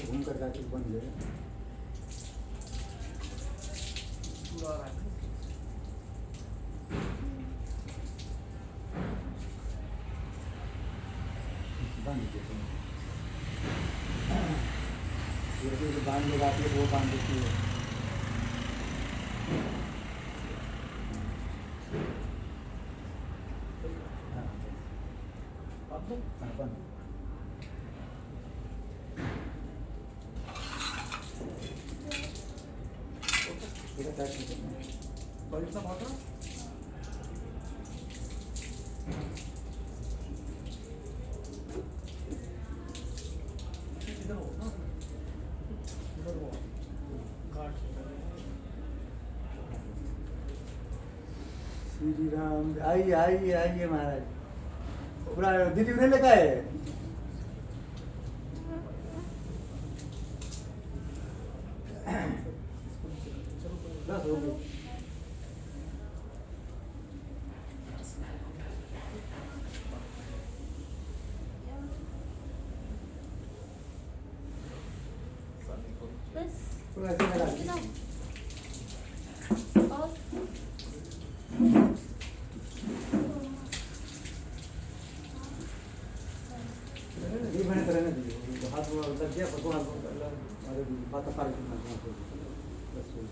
घूम कर जाके बन जाएगा। पूरा आ रहा है ना? बांध दीजिए। ये जो बांध लगाती है वो बांध देती है। हाँ, अब तो हाँ, बांध। ये टाइट नहीं करना है। बड़ी सा बहुत है। इधर हो ना, इधर हो घाट से। श्री राम, आइए आइए आइए महाराज। पूरा दीदी उन्हें लगा है। बस हो गई। बस पूरा ऐसे लगा दीजिए। कितना और ये मैंने तरह नहीं दी, हाथ में लग गया, भगवान को अरे बात पार करना बस हो गया।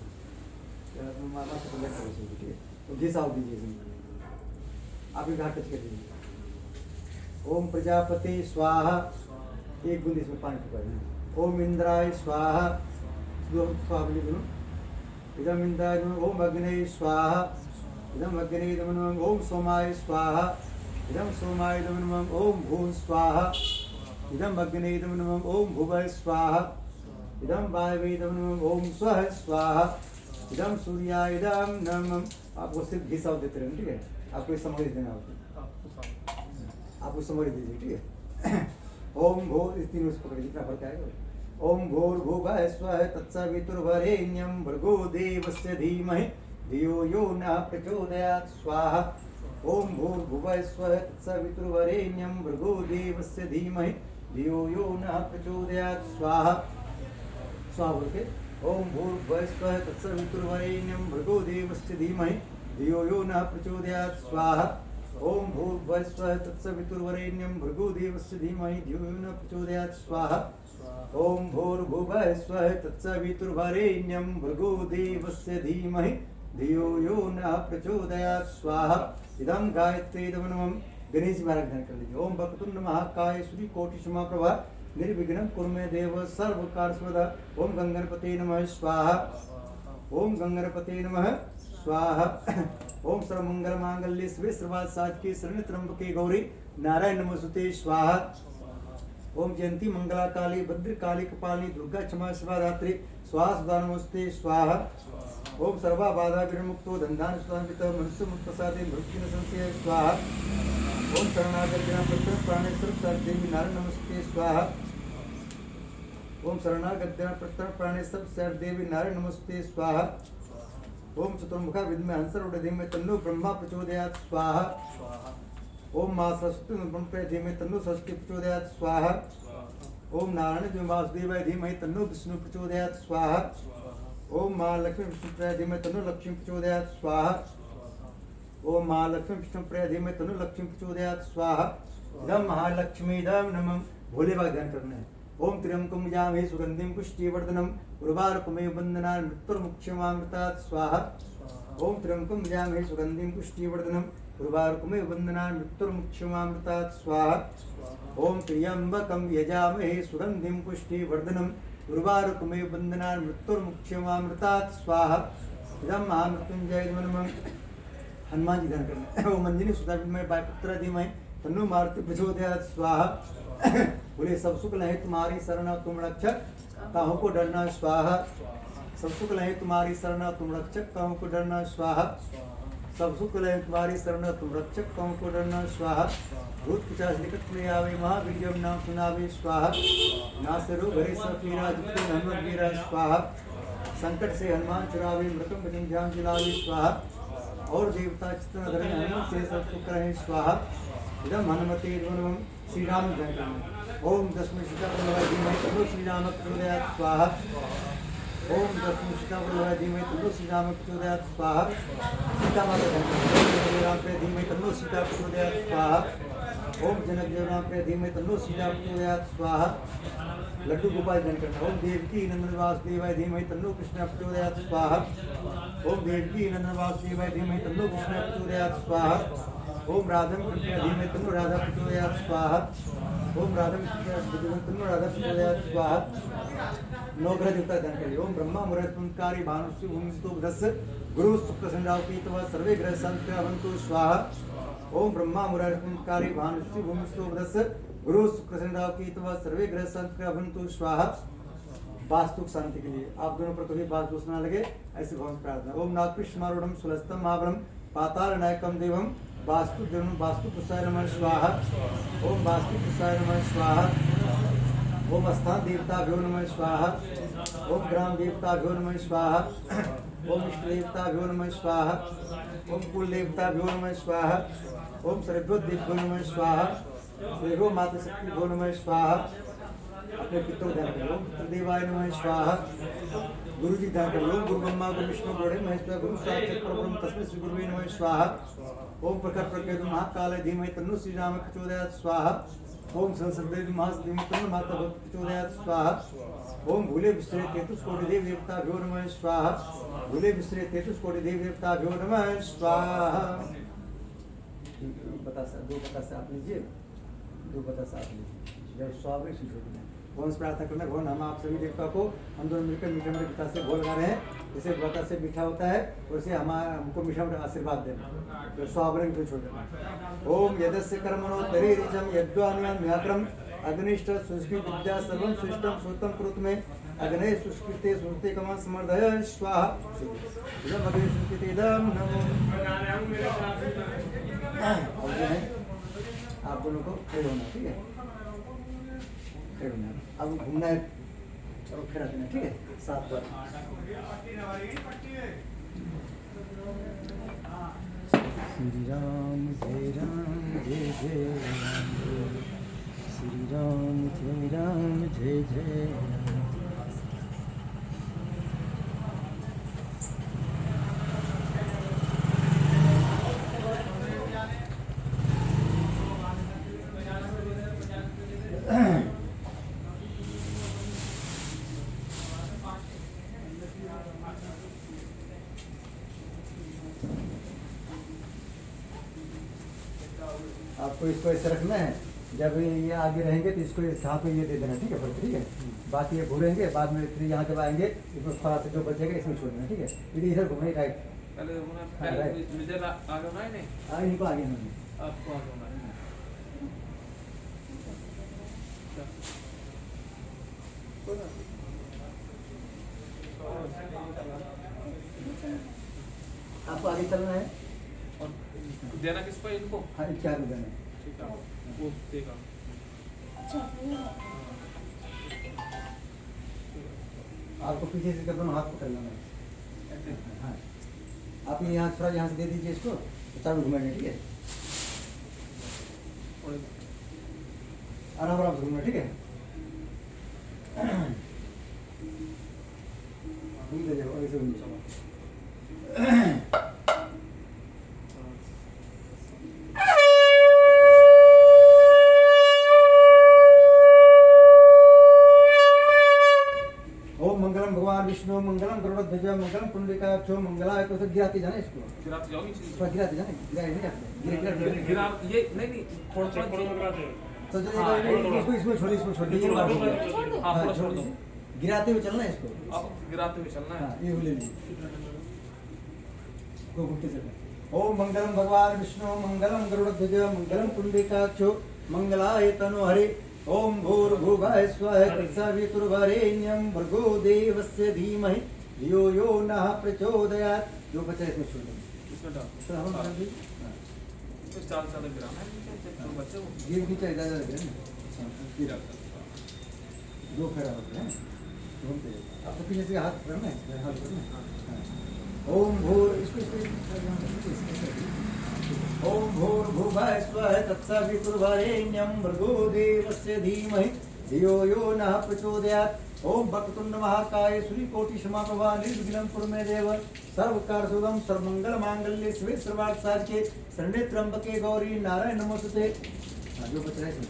यार तुम मामा से बोले करो, ठीक है? तो घी साव दीजिए इसमें, आप ही घाट टच कर दीजिए। ओम प्रजापति स्वाहा, एक बूंद इसमें पानी टुका दीजिए। ओम इंद्राय स्वाहा, दो स्वाहा बोलिए दोनों। इदम इंद्राय नमः। ओम अग्ने स्वाहा, इदम अग्ने नमः। ओम सोमाय स्वाहा, इदम सोमाय नमः। ओम भूः स्वाहा, इदम अग्ने नमः। ओम भुवः स्वाहा, इदम वायवे नमः। ओम स्वः स्वाहा, इदम सूर्याय नमः। आपको सिर्फ घी साव देते रहेंगे, ठीक है? आपको इस समझ देना होता है, आप उस समझ दीजिए, ठीक है? ओम भूर, इस तीनों से पकड़िए, जितना पड़ता है। ओम भूर्भुवः स्वः तत्सवितुर्वरेण्यं भर्गो देवस्य धीमहि धियो यो नः प्रचोदयात् स्वाहा। ओम भूर्भुवः स्वः तत्सवितुर्वरेण्यं भर्गो देवस्य धीमहि धियो यो नः प्रचोदयात् स्वाहा। स्वाहा बोल के ओम भूर्भुवः स्वः तत्सवितुर्वरेण्यं भर्गो देवस्य धीमहि धियो यो नः प्रचोदयात् स्वाहा। ओम भूर्भुवः स्वः तत्सवितुर्वरेण्यं भर्गो देवस्य धीमहि धियो यो नः प्रचोदयात् स्वाहा। ओम भूर्भुवः स्वः तत्सवितुर्वरेण्यं भर्गो देवस्य धीमहि धियो यो नः प्रचोदयात् स्वाहा। इदं गायत्री नमः। गणेश जी महाराज ध्यान कर लीजिए। ओम वक्रतुंड महाकाय सूर्यकोटि समप्रभा निर्विघ्नं कुरु मे देव सर्वकार्यसिद्धिदा। ओम गंगणपते नमः स्वाहा। ओम गंगणपते नमः स्वाहा। ओम सर्वमंगल मांगल्ये शिवे सर्वार्थ साधिके शरण्ये त्र्यंबके गौरी नारायण नमोस्तुते स्वाहा। ओम जयंती मंगला काली भद्रकाली कपालिनी दुर्गा क्षमा शिवा धात्री स्वाहा सुधा नमोस्तुते स्वाहा। ओम सर्वा बाधा विमुक्तो धन्धान सुधान्वित मनुष्य मुक्त प्रसादे मृत्यु न संशय स्वाहा। ओम शरणागत जना प्रत्यय प्राणेश्वर देवी नारायण नमस्ते स्वाहा। ओम शरणागत जना प्रत्यय प्राणेश्वर देवी नारायण नमस्ते स्वाहा। ओम चतुर्मुखा विद्महे हंसरूढ़ धीमहि तन्नो ब्रह्मा प्रचोदयात् स्वाहा। स्वाहा ओम मां सरस्वती ब्रह्मणे धीमहि तन्नो सरस्वती प्रचोदयात् स्वाहा। ओम नारायण वासुदेवाय धीमहि तन्नो विष्णु प्रचोदयात् स्वाहा। ओम मां लक्ष्मी विष्णुप्रियाय धीमहि तन्नो लक्ष्मी प्रचोदयात् स्वाहा। ओम मां लक्ष्मी विष्णुप्रियाय धीमहि तन्नो लक्ष्मी प्रचोदयात् स्वाहा। इदं महालक्ष्मीदं नमः। भोले बाबा ध्यान करना है। ओम त्र्यंबकं यजामहे सुगंधिं पुष्टिवर्धनम् उर्वारुकमेव बन्धनान् मृत्युर्मुक्षमामृतात् स्वाहा। ओम त्र्यंबकं यजामहे सुगंधिं पुष्टिवर्धनम् उर्वारुकमेव बन्धनान् मृत्युर्मुक्षमामृतात् स्वाहा। ओम त्र्यंबकं यजामहे सुगंधिं पुष्टिवर्धनम् उर्वारुकमेव बन्धनान् मृत्युर्मुक्षमामृतात् स्वाहा। इदं महामृत्युंजय नमः। हनुमान जी ध्यान करना है। ओम अंजनी सुता विद्महे वायुपुत्र धीमहि तन्नो मारुति प्रचोदयात् स्वाहा। बोले सब सुख लहे तुम्हारी शरण तुम रक्षक काहू को डरना स्वाहा। सब सुख लहे तुम्हारी शरण तुम रक्षक काहू को डरना स्वाहा। सब सुख लहे तुम्हारी शरण तुम रक्षक काहू को डरना स्वाहा। भूत पिशाच निकट में आवे महावीर्यम नाम सुनावे स्वाहा। नासे रोग हरे सब पीरा जुगते हनुमत वीरा स्वाहा। संकट से हनुमान चुरावे मृतम भजन ध्यान जिलावे स्वाहा। और देवता चित्तन धरे हनुमत से सब सुख रहे स्वाहा। इदम हनुमते नमः। श्री राम जय राम। ओम दशमी सीता बल्लभाय धीमहि तन्नो श्री राम प्रचोदयात् स्वाहा। ओम दशमी सीता बल्लभाय धीमहि तन्नो श्री राम प्रचोदयात् स्वाहा। सीता माता जय राम प्रिय धीमहि तन्नो सीता प्रचोदयात् स्वाहा। ओम जनक जय राम प्रिय धीमहि तन्नो सीता प्रचोदयात् स्वाहा। लड्डू गोपाल जन करना। ओम देवकी नंदन वासुदेवाय धीमहि तन्नो कृष्ण प्रचोदयात् स्वाहा। ओम देवकी नंदन वासुदेवाय धीमहि तन्नो कृष्ण प्रचोदयात् स्वाहा। ओम राधम कृष्ण धीमहि तन्नो राधा प्रचोदयात् स्वाहा। ओम राधम कृष्ण तन्नो राधा प्रचोदयात् स्वाहा। नवग्रह देवता ध्यान करिए। ओम ब्रह्मा मुहूर्तकारी भानुषि भूमिस्तो बुधस्य गुरु शुक्र संरावतीतव सर्वे ग्रह संक्रमन्तु स्वाहा। ओम ब्रह्मा मुहूर्तकारी भानुषि भूमिस्तो बुधस्य गुरु शुक्र संरावतीतव सर्वे ग्रह संक्रमन्तु स्वाहा। वास्तु शांति के लिए आप दोनों पर कभी बात दोष ना लगे ऐसी भगवान से प्रार्थना। ओम नागकृष्णारूढ़ सुलस्तम महाबलम पाताल नायकम देवम वास्तु देवम वास्तु पुष्पाय नमः स्वाहा। ओम वास्तु पुष्पाय नमः स्वाहा। ओम स्थान देवताभ्यो नमः स्वाहा। ओम ग्राम देवताभ्यो नमः स्वाहा। ओम इष्ट देवताभ्यो नमः स्वाहा। ओम कुल देवताभ्यो नमः स्वाहा। ओम सर्वभ्यो देवभ्यो नमः स्वाहा। सर्वो माता शक्तिभ्यो नमः स्वाहा। अपने पितरों ध्यान करें। ओम पितृदेवाय नमः स्वाहा। गुरु जी ध्यान करें। ओम गुरु ब्रह्मा गुरु विष्णु गुरु महेश्वर गुरु साक्षात् परब्रह्म तस्मै श्री गुरुवे नमः स्वाहा। ओम प्रकट प्रकृति महाकाल धीमहि तन्नो श्री राम प्रचोदयात् स्वाहा। ओम संसर्गदेव महासदेव तन्नो माता भक्त प्रचोदयात् स्वाहा। ओम भूले विश्रे तेतुस कोटि देव देवताभ्यो नमः स्वाहा। भूले विश्रे तेतुस कोटि देव देवताभ्यो नमः स्वाहा। बतासा दो बतासा आप लीजिए। दो बतासा आप लीजिए। जब स्वाभाविक सुझाव भगवान से प्रार्थना करना। भगवान हम आप सभी देवता को हम दोनों मिलकर मीठा मीठा पिता से बोल गा रहे हैं। जैसे बता से मीठा होता है वैसे हमको मीठा मीठा आशीर्वाद देना। तो स्वावरण को छोड़ देना। ओम यदस्य कर्मणो तरीरिजम यद्वान्यान म्यात्रम अग्निष्ठ संस्कृत विद्या सर्वं श्रेष्ठम श्रोतम कुरुत में अग्ने सुस्कृते स्मृति कमा समर्दय स्वाहा। इदम अग्नि सुस्कृते इदम नमो। और जो है आप दोनों को खड़े होना ठीक है। अब घूमना है और फिर आते हैं ठीक है 7 बार। श्री राम जय जय राम। श्री राम जय जय राम। आपको इसको ऐसे रखना है। जब ये आगे रहेंगे तो इसको इस हाथ में ये दे देना ठीक है। फिर ठीक है बाकी ये घूरेंगे बाद में फिर यहाँ जब आएंगे इसमें थोड़ा सा जो बचेगा इसमें छोड़ देना ठीक है। इधर इधर घूमना राइट। हाँ इनको आगे होना आपको आगे होना। आपको आगे चलना है और देना किसको इनको? हाँ क्या देना है ठीक है वो देगा। आपको पीछे से दोनों हाथ पकड़ लेना है। हाँ आप ये यहाँ थोड़ा यहाँ से दे दीजिए इसको, तो चारों घुमाएंगे, ठीक है? आराम आराम से घूमना, ठीक है? ठीक है, जाओ ऐसे घूमिए। ओम मंगलम भगवान विष्णु मंगलम गरुड़ध्वज मंगलम पुंडरीकाक्षो मंगलाय। तो गिराते जाना इसको, गिराते जाओगी चीज़। थोड़ा गिराते जाना, गिराए नहीं जाते, गिरा ये नहीं थोड़ा थोड़ा तो हाँ, इसको इसमें छोड़िए, इसमें छोड़ दीजिए, छोड़ दो, छोड़ दो। हाँ, हाँ, थोड़ा छोड़ छोड़ दो। दीजिए। गिराते हुए चलना है इसको। अब गिराते हुए चलना है। हाँ, ये ले लीजिए, को घूमते चलना। ओम मंगलम भगवान विष्णु मंगलम गरुड़ध्वज मंगलम पुंडरीकाक्षो मंगलाय तनोहरे। ओम भूर्भुवः स्वः तत्सवितुर्वरेण्यं भर्गो देवस्य धीमहि धियो यो नः प्रचोदयात्। जो बचा है इसमें छोड़ दो। इसमें डाल। तो हम हाँ। डाल दी। हाँ, इसमें चाल चाल गिराना है जो बच्चे वो ये नीचे इधर लग रहा है ना। गिरा दो फेरा होते हैं, घूमते हैं। अब तो पीछे से हाथ करना है, हाथ करना है। हाँ। ओम भूर ओम भूर्भुवः स्वः तत्सवितुर्वरेण्यं भर्गो देवस्य धीमहि धियो यो नः प्रचोदयात्। ओम वक्रतुंड महाकाय सूर्यकोटि समाप्रभा निर्विघ्नं कुरु मे देव सर्वकार्यसिद्धिं सर्वमंगलमांगल्ये शिवे सर्वार्थ साधिके शरण्ये त्र्यंबके गौरी नारायण नमोस्तुते। हाँ, जो बच रहा है इसमें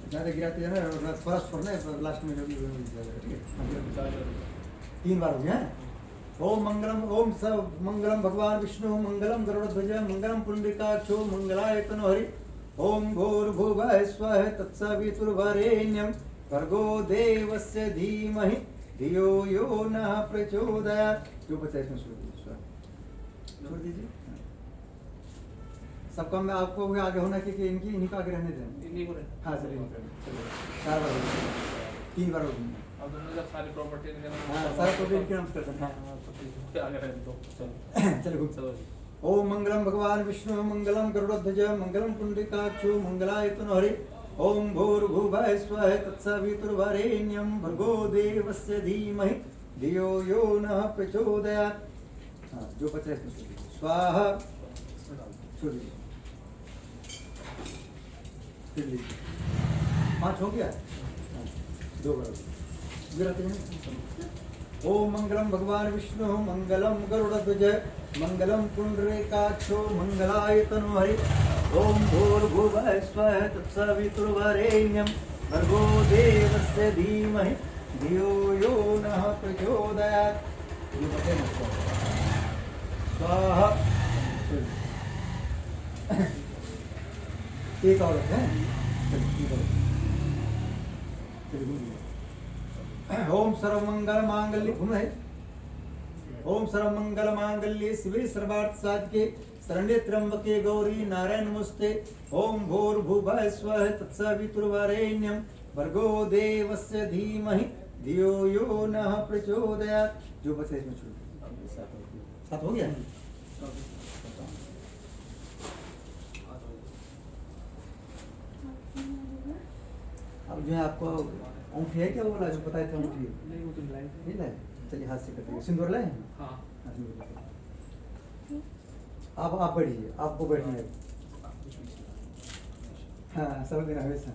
ज़्यादा गिराते जाना है, फर्स्ट पर ना लास्ट में ठीक है? 3 बार हो गया। ओम मंगलम ओम सब मंगलम भगवान विष्णु मंगलम गरुड़ध्वज मंगलम पुंडरीकाक्षो मंगलाय तनोहरि। ओम भूर्भुवः स्वः तत्सवितुर्वरेण्यं भर्गो देवस्य धीमहि धियो यो नः प्रचोदयात्। जो बचा है इसमें छोड़ दीजिए। हाँ। सब काम में आपको आगे होना कि इन्हीं को आगे रहने दें। इन्हीं को हाँ चलिए, चलिए 4 बार हो गया, 3 बार हो गया। अब तुमने जब सारी प्रॉपर्टी हाँ, सारा प्रॉपर्टी के नाम से कर सकते हैं। हाँ तो ठीक है आगे रहने दो चलो चलो घूम। चलो जी। ओम मंगलम भगवान विष्णु मंगलम गरुड़ध्वज मंगलम पुंडरीकाक्षो मंगलाय तनोहरि। ओम भूर्भुवः स्वः तत्सवितुर्वरेण्यं भर्गो देवस्य धीमहि धियो यो नः प्रचोदयात्। हाँ, जो बचा है इसमें स्वाहा छोड़ दीजिए। फिर लीजिए 5 हो गया। हाँ, 2 बार गिराते हैं। ओम मंगलम भगवान विष्णु मंगलम गरुड़ध्वज मंगलम पुंडरीकाक्षो मंगलाय तनोहरि। ओम भूर्भुवः स्वः तत्सवितुर्वरेण्यं भर्गो देवस्य धीमहि धियो यो नः प्रचोदयात्। ये बचे ना स्वाहा। एक और है। ओम सर्वमंगल मांगल्ये घूम रहे। ओम सर्वमंगल मांगल्ये शिवे सर्वार्थ साधिके शरण्ये त्र्यंबके गौरी नारायण नमोस्तुते। ओम भूर्भुवः स्वः तत्सवितुर्वरेण्यं भर्गो देवस्य धीमहि धियो यो नः प्रचोदयात्। जो बचे इसमें छोड़ दो। 7 हो गया। अब जो है आपको अंगूठी है क्या? वो बोला जो बताए थे अंगूठी नहीं वो तो लाइन नहीं लाए। चलिए हाथ से कर देंगे। सिंदूर लाए हैं? हाँ हाँ, सिंदूर लाए। आप बैठिए, आपको बैठना है। हाँ, सब दिन हमेशा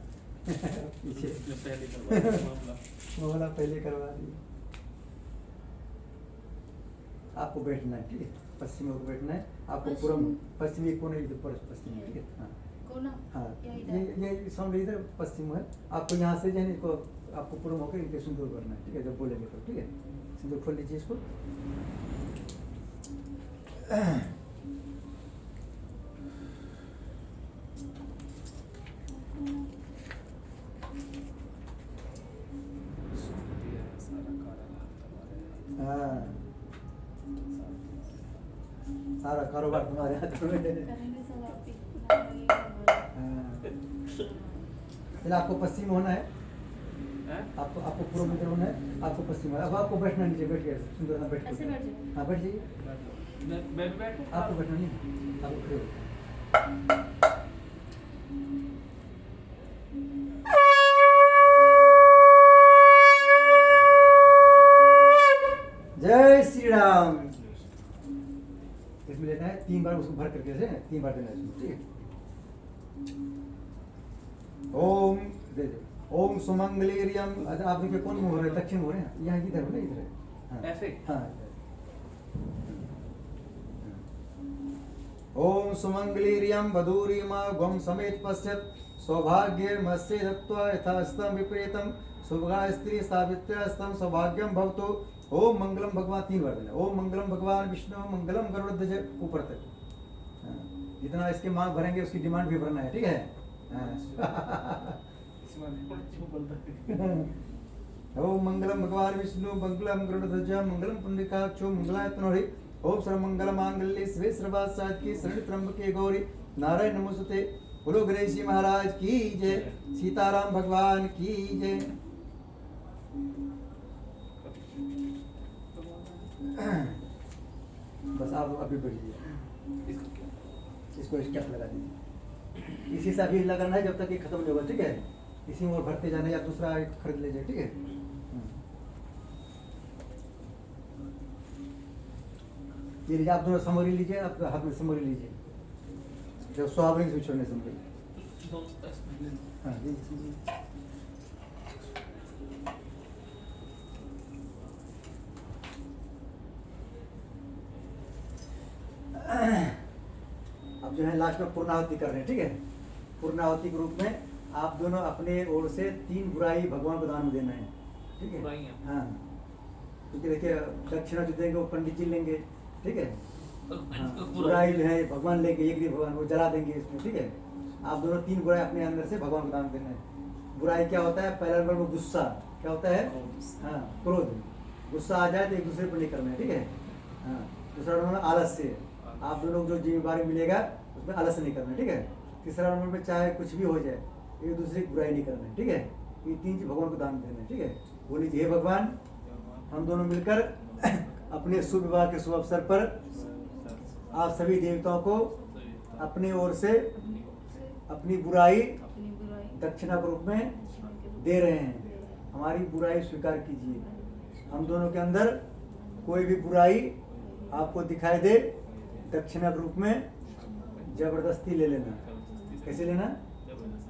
पीछे पहले करवा मामला वो वाला पहले करवा दिए। आपको बैठना है, ठीक है? पश्चिम को बैठना है आपको। पूरा पश्चिमी कोने इधर पश्चिम, ठीक है? हाँ कोना हाँ, या इधर? ये सामने इधर पश्चिम है। आपको यहाँ से जो है इनको आपको पूरा होकर इनके सिंदूर करना है, ठीक है? जब बोलेंगे तो, ठीक है? सिंदूर खोल लीजिए इसको। हाँ, सारा कारोबार तुम्हारे हाथ में है। करेंगे सब आप ही बनाएंगे। हाँ। चलिए आपको पश्चिम होना है। हैं? आपको पूर्व में होना है, आपको पश्चिम है। अब आपको बैठना नीचे, बैठ गया सुंदर ना बैठ ऐसे बैठ जाओ। हाँ बैठ जाइए। मैं भी बैठूं? आपको बैठना नहीं, आपको खड़े हो। इसमें लेना है 3 बार, उसको भर करके से 3 बार देना है इसमें, ठीक है। ओम दे दो। ओम सुमंगलेरियम। अच्छा आप देखिए कौन मुंह हो रहे हैं, दक्षिण हो रहे हैं, यहाँ इधर हो ना, इधर है। हाँ। ऐसे? हाँ। ओम सुमंगलेरियम वधूरिमा gwam समेत पश्यत सौभाग्यमस्य दत्त्वा यथास्तं विपरीतं शुभगा स्त्री सावित्र्यस्तं सौभाग्यम भवतु। ओम मंगलम भगवान 3 बार देना। ओम मंगलम भगवान विष्णु मंगलम गरुड़ध्वज ऊपर तक। हाँ। जितना इसके मांग भरेंगे उसकी डिमांड भी भरना है, ठीक है। हाँ। ओम मंगलम भगवान विष्णु मंगलम गरुड़ध्वज मंगलम पुंडरीकाक्षो मंगलाय तनोहरि। ओम सर्वमंगल मांगल्ये शिवे सर्वासाधके शरण्ये त्र्यंबके गौरी नारायण नमोस्तुते। बोलो गणेश जी महाराज की जय, सीताराम भगवान की जय। बस आप अभी बढ़िए, इसको स्टेप लगा दीजिए। इसी से अभी लगाना है जब तक ये खत्म नहीं होगा, ठीक है। इसी में और भरते जाना, या दूसरा एक खरीद लीजिए, ठीक है। ये लीजिए, आप दोनों समोरी लीजिए, आप हाथ में समोरी लीजिए, जो स्वाभाविक से छोड़ने समोरी। हाँ लीजिए। अब जो है लास्ट में पूर्णाहुति कर रहे हैं, ठीक है। पूर्णाहुति के रूप में आप दोनों अपने ओर से 3 बुराई भगवान को दान में देना है, ठीक है। हाँ, क्योंकि देखिए दक्षिणा जो देंगे वो पंडित जी लेंगे, ठीक है। हाँ, बुराई जो है भगवान लेंगे, एक दिन भगवान को जला देंगे इसमें, ठीक है। आप दोनों 3 बुराई अपने अंदर से भगवान को दान देना है। बुराई क्या होता है? पहला नंबर में गुस्सा, क्या होता है? हाँ, क्रोध। गुस्सा आ जाए तो एक दूसरे पर नहीं करना है, ठीक है। हाँ, दूसरा नंबर आलस्य, आप दोनों को जो जिम्मेवारी मिलेगा उसमें आलस्य नहीं करना है, ठीक है। तीसरा नंबर में चाहे कुछ भी हो जाए एक दूसरे की बुराई नहीं करना है, ठीक है। ये 3 चीज भगवान को दान देना है, ठीक है। बोली हे भगवान, हम दोनों मिलकर अपने शुभ विवाह के शुभ अवसर पर आप सभी देवताओं को अपनी ओर से अपनी बुराई दक्षिणा के रूप में दे रहे हैं। हमारी बुराई स्वीकार कीजिए। हम दोनों के अंदर कोई भी बुराई आपको दिखाई दे, दक्षिणा के रूप में जबरदस्ती ले लेना। कैसे लेना?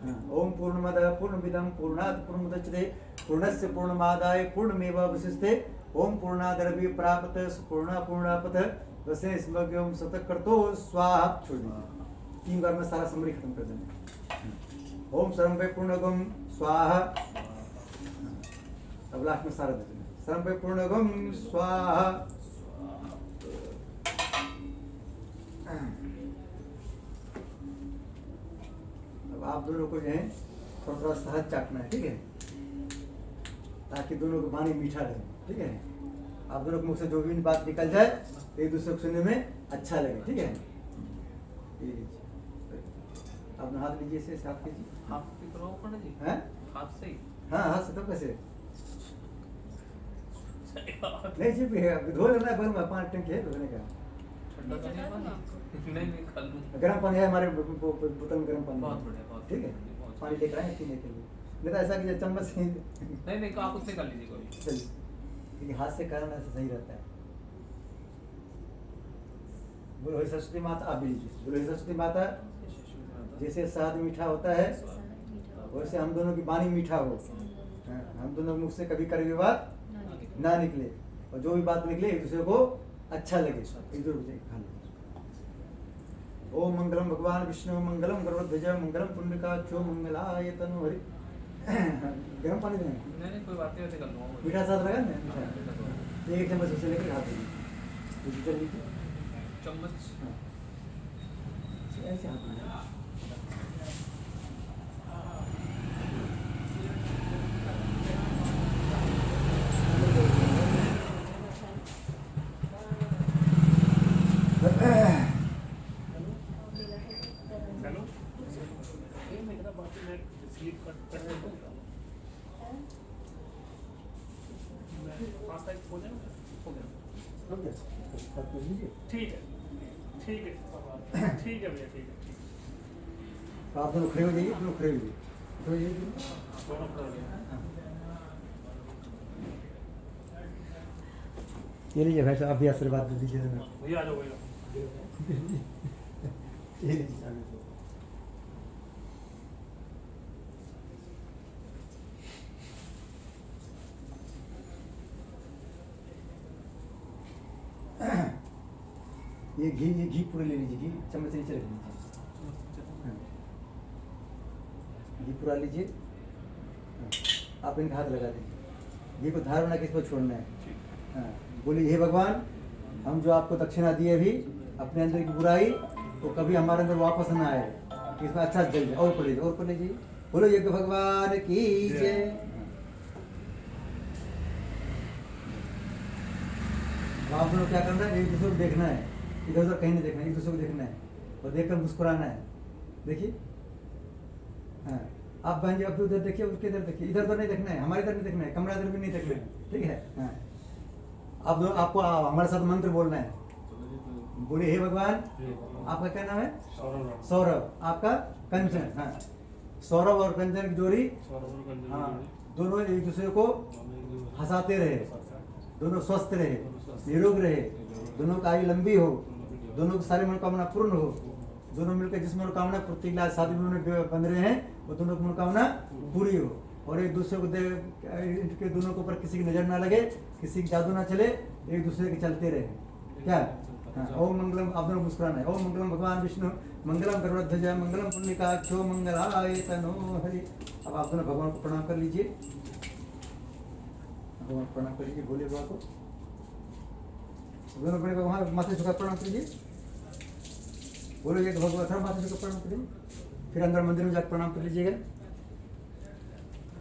हाँ। ओम पूर्णमदः पूर्णमिदं पूर्णात् पूर्णमुदच्यते पूर्णस्य पूर्णमादाय पूर्णमेवावशिष्यते ओम पूर्णाद्रव्य प्राप्त पूर्णा पूर्णापत वसे स्मग्यम सतकृतो स्वाहा। छोड़ दीजिए, 3 बार में सारा समरी खत्म कर देना। ओम सर्वं पूर्णगम स्वाहा। अब लास्ट में सारा दे देना, सर्वं पूर्णगम स्वाहा। अब आप दोनों को जो है थोड़ा थोड़ा सहज चाटना है, ठीक है, ताकि दोनों को वाणी मीठा रहे, ठीक है। आप दोनों के मुख से जो भी बात निकल जाए एक दूसरे को सुनने में अच्छा लगे, ठीक है। ये लीजिए, अपना हाथ लीजिए, से हाथ कीजिए। हाथ पे करो पंडित जी। हैं? हाथ से ही? हाँ हाथ से। तो कैसे नहीं जी, अभी धो लेना है, बगल में 5 टंकी है धोने का। ठंडा तो नहीं पानी? नहीं खा लूँ। गर्म पानी है हमारे बोतल में, गर्म पानी। बहुत बढ़िया, बहुत ठीक है, बहुत पानी लेकर आए पीने के लिए। नहीं तो ऐसा कि चम्मच से नहीं आप उससे कर लीजिए कोई। चलिए, क्योंकि हाथ से करना ऐसा सही रहता है। बोलो हे सरस्वती माता। आप भी लीजिए। बोलो हे सरस्वती माता। जैसे शहद मीठा होता है वैसे हम दोनों की वाणी मीठा हो। हाँ, हम दोनों मुख से कभी कड़वी बात ना निकले, और जो भी बात निकले एक दूसरे को अच्छा लगे। एक दूसरे खा लो। ओम मंगलम भगवान विष्णु मंगलम गरुड़ध्वज मंगलम पुंडरीकाक्षो मंगलाय तनोहरि। गर्म पानी देना। नहीं कोई बात नहीं, वैसे कर लूँगा। मीठा साथ लगा ना, मीठा। एक चम्मच उसे लेकर खा दीजिए। चम्मच। हाँ। ऐसे हाथ में हेलो। ठीक है ठीक है ठीक है भैया, ठीक है। तो आप दोनों खड़े हो जाइए, दोनों खड़े हो जाइए, खड़े हो जाइए। दोनों खड़े हो जाइए। हाँ। ये लीजिए भाई साहब, आप भी आशीर्वाद दे दीजिए हमें। भैया आ जाओ भैया। ये लीजिए आगे तो। ये घी पूरे ले लीजिए, घी चम्मच से नीचे रख लीजिए। हाँ। घी पूरा लीजिए। हाँ। आप इनका हाथ लगा दीजिए, घी को धार बना के इसको छोड़ना है। हाँ। बोलिए, हे भगवान, हम जो आपको दक्षिणा दिए अभी, अपने अंदर की बुराई तो कभी हमारे अंदर वापस ना आए, इसमें अच्छा जल जाए। और पढ़ लीजिए। बोलो यज्ञ भगवान की जय। आप दोनों क्या करना है, एक दूसरे को देखना है, इधर उधर कहीं नहीं देखना है, एक दूसरे को देखना है और देखकर मुस्कुराना है। देखिए, हाँ, आप बहन जी अब उधर देखिए, उसके इधर देखिए, इधर उधर नहीं देखना है, हमारे इधर नहीं देखना है, कमरा इधर भी नहीं देखना है, ठीक है। हाँ, आप दोनों आपको हमारे साथ मंत्र बोलना है। बोलिए, हे भगवान, आपका क्या नाम है? सौरभ। आपका कंचन। हाँ, सौरभ और कंचन की जोड़ी, हाँ, दोनों एक दूसरे को हंसाते रहे, दोनों स्वस्थ रहे, निरोग रहे, दोनों की आयु लंबी हो, दोनों की सारी मनोकामना पूर्ण हो, दोनों मिलकर जिस मनोकामना पूर्ति के लिए शादी में बन रहे हैं वो दोनों की मनोकामना पूरी हो। और एक दूसरे को इनके दोनों के ऊपर किसी की नजर ना लगे, किसी की जादू ना चले, एक दूसरे के चलते रहे। क्या? हाँ, ओम मंगलम। आप दोनों मुस्कुराना है। ओम मंगलम भगवान विष्णु, मंगलम गरुड़ध्वज, मंगलम पुण्यकाक्षो, मंगलाय तनो हरि। अब आप दोनों भगवान को प्रणाम कर लीजिए, भगवान को प्रणाम कर लीजिए। बोलिए बाबा को, दोनों बड़े भगवान माथे झुका प्रणाम कीजिए। बोलो ये भगवान थोड़ा माथे झुका प्रणाम कीजिए, फिर अंदर मंदिर में जाकर प्रणाम कर लीजिएगा।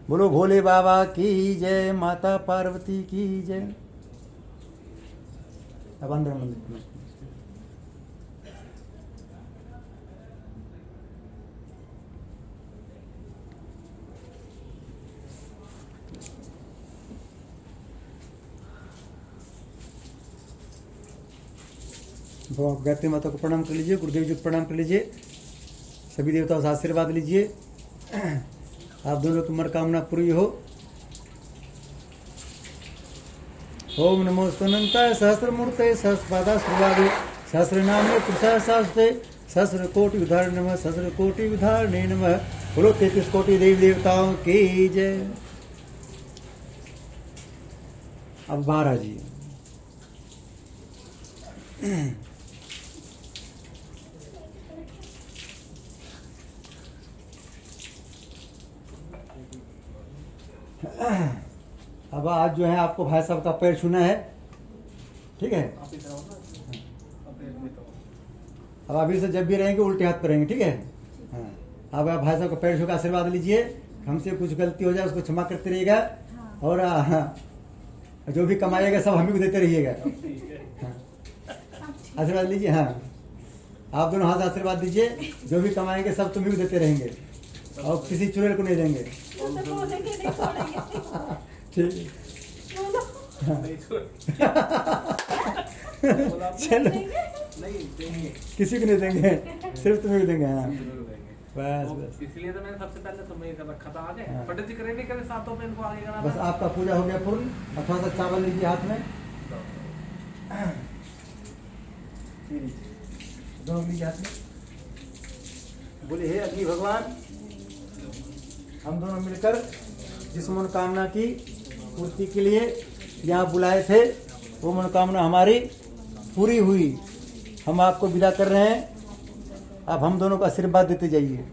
बोलो भोले बाबा की जय, माता पार्वती की जय। अब अंदर मंदिर में गायत्री माता को प्रणाम कर लीजिए, गुरुदेव जी को प्रणाम कर लीजिए, सभी देवताओं से आशीर्वाद लीजिए। आप दोनों की मनोकामना पूरी हो। ओम नमो स्तनंताय सहस्रमूर्ते सहस्रपादा श्रीवादे सहस्रनामे पुरुषाय सहस्ते सहस्र कोटि उदाहरण नमः, सहस्र कोटि उदाहरणे नमः। बोलो 33 कोटि देवी देवताओं की जय। अब बाहर आ जाइए। अब आज जो है आपको भाई साहब का पैर छूना है, ठीक है। अब अभी से जब भी रहेंगे उल्टे हाथ करेंगे, ठीक है। हाँ, अब आप भाई साहब का पैर छू का आशीर्वाद लीजिए। हमसे कुछ गलती हो जाए उसको क्षमा करते रहिएगा, और जो भी कमाइएगा सब हमें को देते रहिएगा। हाँ, आशीर्वाद लीजिए। हाँ, आप दोनों हाथ आशीर्वाद दीजिए, जो भी कमाएंगे सब तुम्हें को देते रहेंगे और किसी चुड़ैल को नहीं देंगे। ठीक है, चलो, किसी को नहीं देंगे, सिर्फ तुम्हें को देंगे। हाँ, बस इसलिए तो मैंने सबसे पहले तुम्हें कर रखा था आगे। पंडित जी करेंगे करे सातों में इनको आगे करा। बस आपका पूजा हो गया पूर्ण। अब थोड़ा सा चावल लीजिए हाथ में, दोनों लीजिए हाथ में। बोले, हे अग्नि भगवान, हम दोनों मिलकर जिस मनोकामना की पूर्ति के लिए यहाँ बुलाए थे वो मनोकामना हमारी पूरी हुई। हम आपको विदा कर रहे हैं, आप हम दोनों को आशीर्वाद देते जाइए।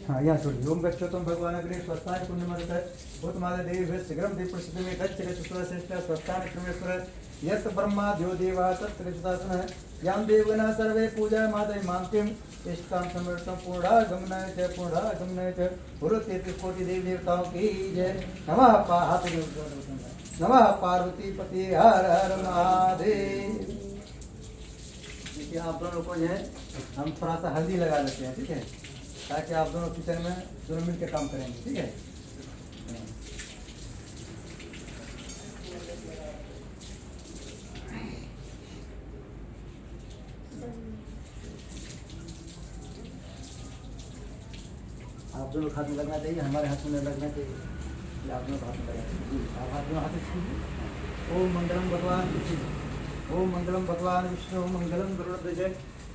हाँ, यहाँ छोड़िए। ओम गच्छतम भगवान अग्नि स्वस्थान पुण्यमदत भूतमादा देवी शीघ्रम देव प्रसिद्ध में गच्छश्रेष्ठ स्वस्थान कृमेश्वर यत् ब्रह्मा देव देवा तत्कृतासन याम देवगणा सर्वे पूजा माता मांतिम इष्टकाम समर्थम पूर्णागमनाय च गुरु 33 कोटि देवी देवताओं की जय। नमः पार्वती पति हर हर महादेव। देखिए, आप दोनों को जो है हम थोड़ा सा हल्दी लगा लेते हैं, ठीक है, ताकि आप दोनों किचन में दोनों मिलकर काम करेंगे, ठीक है। आप दोनों हाथ में लगना चाहिए, हमारे हाथ में लगना चाहिए, आप दोनों हाथ में लगा। आप हाथ दोनों हाथ में छूइए। ओम मंगलम भगवान विष्णु, ओम मंगलम भगवान विष्णु, मंगलम गरुड़ध्वज,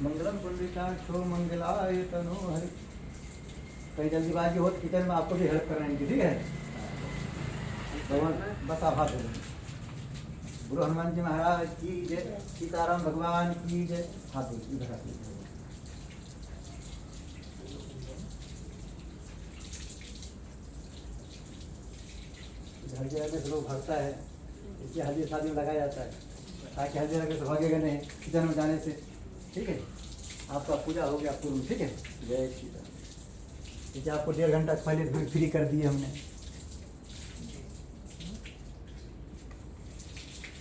मंगलम पुंडरीकाक्षो, मंगलाय तनो हरि। कहीं जल्दीबाजी हो तो किचन में आपको भी हेल्प कराएंगे, ठीक है? भगवान बस आप हाथ दे देंगे। गुरु हनुमान जी महाराज की जय, सीताराम भगवान की जय। हाथ दो इधर हाथ दो। हल्दी लगने से लोग भागता है, इसलिए हल्दी शादी में लगाया जाता है ताकि हल्दी लगने से भागेगा नहीं किचन में जाने से, ठीक है? आपका पूजा हो गया पूर्ण, ठीक है? जय श्री राम। ठीक है, आपको 1.5 घंटा पहले फ्री कर दिए हमने।